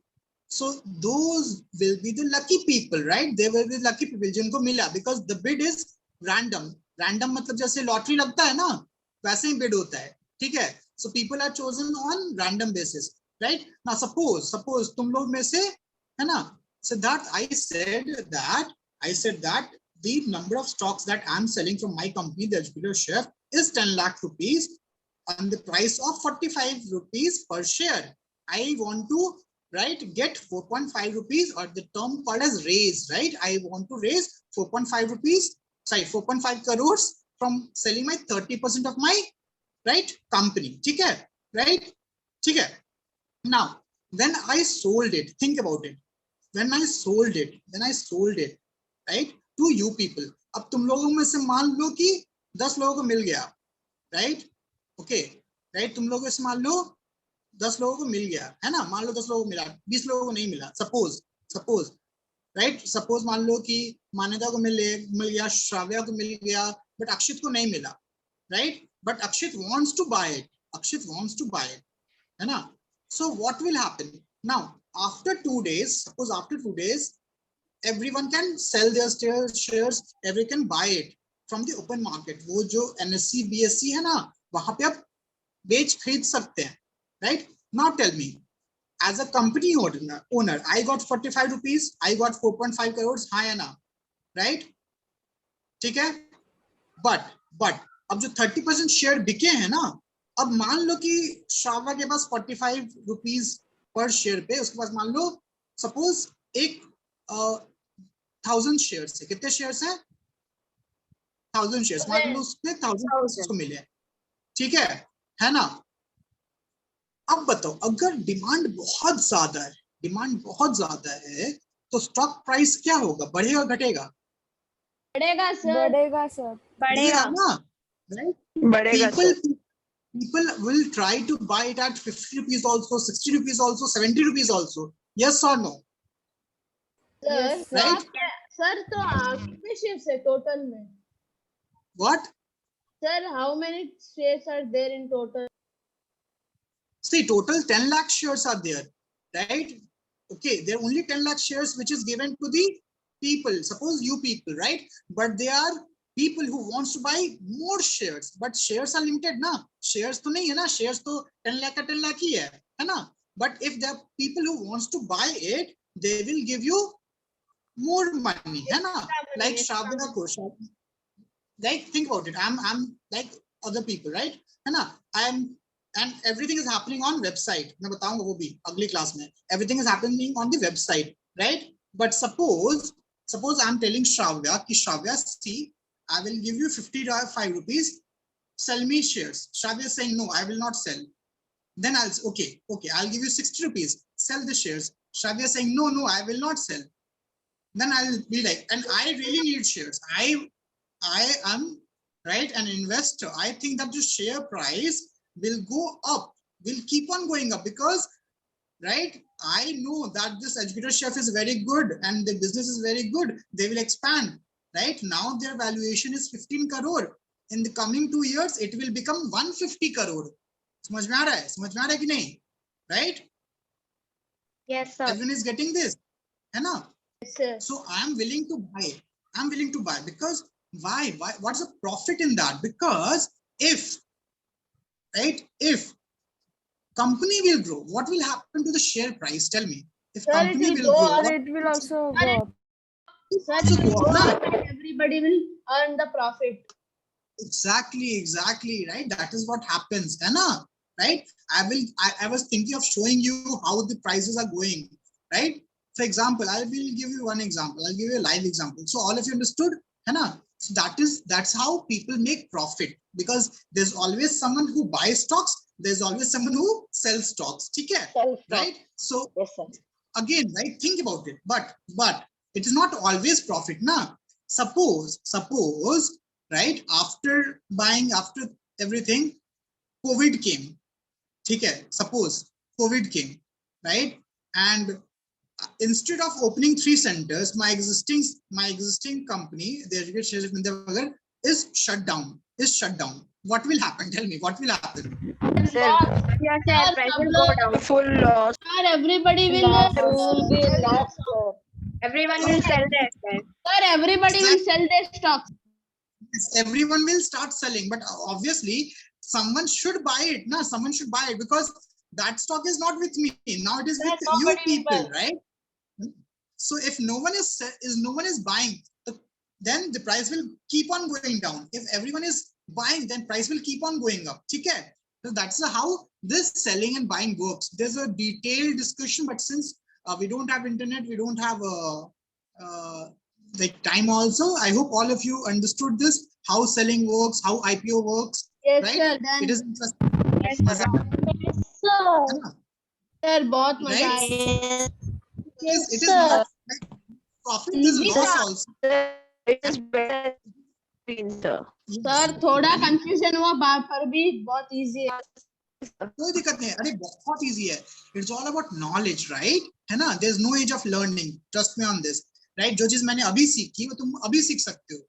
Speaker 2: So those will be the lucky people, right? They will be lucky people जिनको मिला, because the bid is random. Random मतलब जैसे lottery लगता है ना, वैसे ही bid होता है, ठीक है? So people are chosen on random basis, right? Now suppose तुम लोग में से, है ना? So that I said that the number of stocks that I'm selling from my company, the Educator Chef, is 10 lakh rupees on the price of 45 rupees per share. I want to, right, get 4.5 rupees, or the term called as raise, right? I want to raise 4.5 crores from selling my 30% of my, right, company, ठीक है, right? ठीक है. Now, when I sold it, think about it. When I sold it, right, to you people. अब तुम लोगों में से मान लो कि 10 लोगों को मिल गया, right? Okay, right? तुम लोगों से मान लो 10 लोगों को मिल गया, है ना? मान लो 10 लोगों को मिला, 20 लोगों को नहीं मिला, suppose, right? Suppose मान लो कि मान्यता को मिल गया, श्राव्या को मिल गया, but अक्षित को नहीं मिला, right? But Akshit wants to buy it, है ना? So what will happen now after 2 days? Suppose after 2 days, everyone can sell their shares, everyone can buy it from the open market. वो जो NSE BSE है ना, वहां पे आप बेच खरीद सकते हैं, right? Now tell me, as a company owner, I got 45 rupees, I got 4.5 crores, हाँ या ना, right? ठीक है, but अब जो 30% शेयर बिके हैं ना, अब मान लो कि श्राव्या के पास 45 रुपीज पर शेयर पे, उसके पास मान लो सपोज एक 1000 शेयर्स है, कितने शेयर्स हैं? 1000 शेयर्स, मान लो उसमें 1000 उसको मिले, ठीक है ना? अब बताओ, अगर डिमांड बहुत ज्यादा है तो स्टॉक प्राइस क्या होगा, बढ़ेगा घटेगा?
Speaker 3: बढ़ेगा सर,
Speaker 4: बढ़ेगा सर।
Speaker 2: बढ़ेगा ना, राइट?
Speaker 5: बढ़ेगा sir.
Speaker 2: People will try to buy it at 50 rupees also, 60 rupees also, 70 rupees also. Yes or no?
Speaker 3: Sir
Speaker 4: Yes,
Speaker 3: तो
Speaker 2: right?
Speaker 3: आप सर तो कितने शेयर्स है टोटल में?
Speaker 2: What?
Speaker 3: Sir how many shares are there in total?
Speaker 2: See, total 10 lakh shares are there, right? Okay, there are only 10 lakh shares which is given to the people. Suppose you people, right? But they are people who wants to buy more shares, but shares are limited na, shares to nahi hai na, shares to 10 lakh ka 10 lakh hi hai na? But if there are people who wants to buy it, they will give you more money, hai na? Like Shravya ko, like think about it, I'm like other people, right? hai na? And everything is happening on website. मैं बताऊंगा वो भी अगली class में. Everything is happening on the website, right? But suppose I'm telling Shravya कि Shravya, see, I will give you 55 rupees, sell me shares. Shravya is saying no, I will not sell. Then I'll say okay, I'll give you 60 rupees, sell the shares. Shravya is saying no, I will not sell. Then I'll be like, and I really need shares. I am, right, an investor. I think that the share price will go up, will keep on going up, because, right, I know that this Educator Chef is very good and the business is very good. They will expand, right? Now their valuation is 15 crore. In the coming 2 years, it will become 150 crore. समझ में आ रहा है कि नहीं? Right?
Speaker 4: Yes, sir.
Speaker 2: Everyone is getting this, है ना?
Speaker 3: Yes, sir.
Speaker 2: So I am willing to buy. Because why? What's the profit in that? Because if company will grow, what will happen to the share price? Tell me. If
Speaker 3: Sir,
Speaker 2: company
Speaker 3: it will
Speaker 2: will
Speaker 3: go
Speaker 2: grow,
Speaker 3: up.
Speaker 2: what
Speaker 4: It will also go up.
Speaker 3: Sir,
Speaker 2: also
Speaker 3: it will
Speaker 2: go
Speaker 3: go
Speaker 2: up,
Speaker 3: up and everybody will earn the profit.
Speaker 2: exactly, right? That is what happens, है ना? Right? I was thinking of showing you how the prices are going, right? For example, I will give you one example. I'll give you a live example. So all of you understood, है ना? So that's how people make profit, because there's always someone who buys stocks, there's always someone who sells stocks, ठीक है? Right? So
Speaker 1: Yes, sir.
Speaker 2: again, right, think about it, but it is not always profit na. Suppose, right, after everything, COVID came, ठीक है? Suppose COVID came, right, and instead of opening 3 centers, my existing company, the Educator Chef Vindhyanagar, is shut down. What will happen? Tell me, what will happen?
Speaker 3: Sir, price will go down.
Speaker 5: Full loss.
Speaker 3: Sir, everybody will
Speaker 1: There will be lots, sir.
Speaker 3: everyone will sell their stocks. Sir, everybody will sell their stocks.
Speaker 2: Yes, everyone will start selling, but obviously someone should buy it, na? Someone should buy it, because that stock is not with me now, it is
Speaker 3: Sir,
Speaker 2: with you
Speaker 3: nobody will
Speaker 2: people,
Speaker 3: buy.
Speaker 2: right? So if no one is buying, then the price will keep on going down. If everyone is buying, then price will keep on going up, ठीक है? So that's how this selling and buying works. There's a detailed discussion, but since we don't have internet, we don't have like time also. I hope all of you understood this, how selling works, how IPO works,
Speaker 3: Yes,
Speaker 2: right?
Speaker 3: sir. Then
Speaker 2: It is interesting.
Speaker 3: yes,
Speaker 2: मजा
Speaker 3: sir.
Speaker 2: है ना?
Speaker 3: Sir, बहुत मजा
Speaker 2: Right?
Speaker 3: आया.
Speaker 2: It is not like profit, is
Speaker 3: Easy
Speaker 2: loss
Speaker 3: था.
Speaker 2: also.
Speaker 5: It is better, sir.
Speaker 3: Sir थोड़ा confusion हुआ पर भी बहुत इजी है.
Speaker 2: कोई दिक्कत नहीं है, अरे बहुत इजी है. It's all about knowledge, right? है ना? There is no age of learning, trust me on this, right? जो चीज मैंने अभी सीखी वो तुम अभी सीख सकते हो,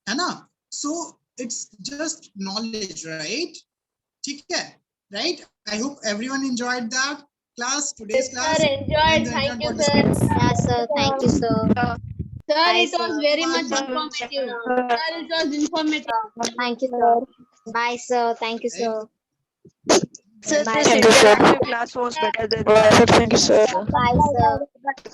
Speaker 2: है ना? So it's just knowledge, right? ठीक है, right? I hope everyone enjoyed that. class, today's
Speaker 1: Yes,
Speaker 2: class.
Speaker 1: sir, enjoyed.
Speaker 2: Thank
Speaker 1: Thank you,
Speaker 2: for
Speaker 1: sir.
Speaker 2: listening.
Speaker 4: Yes, sir. Thank you, sir.
Speaker 3: Sir,
Speaker 4: Bye,
Speaker 3: it was
Speaker 4: sir.
Speaker 3: very
Speaker 2: Bye,
Speaker 3: much
Speaker 2: bye.
Speaker 3: informative. Sir, it was informative.
Speaker 4: Thank you, sir. Bye, sir. Thank you, sir.
Speaker 5: Sir,
Speaker 4: Bye,
Speaker 5: this
Speaker 4: sir.
Speaker 5: interactive class was better than that. Thank you, sir.
Speaker 4: Bye, sir.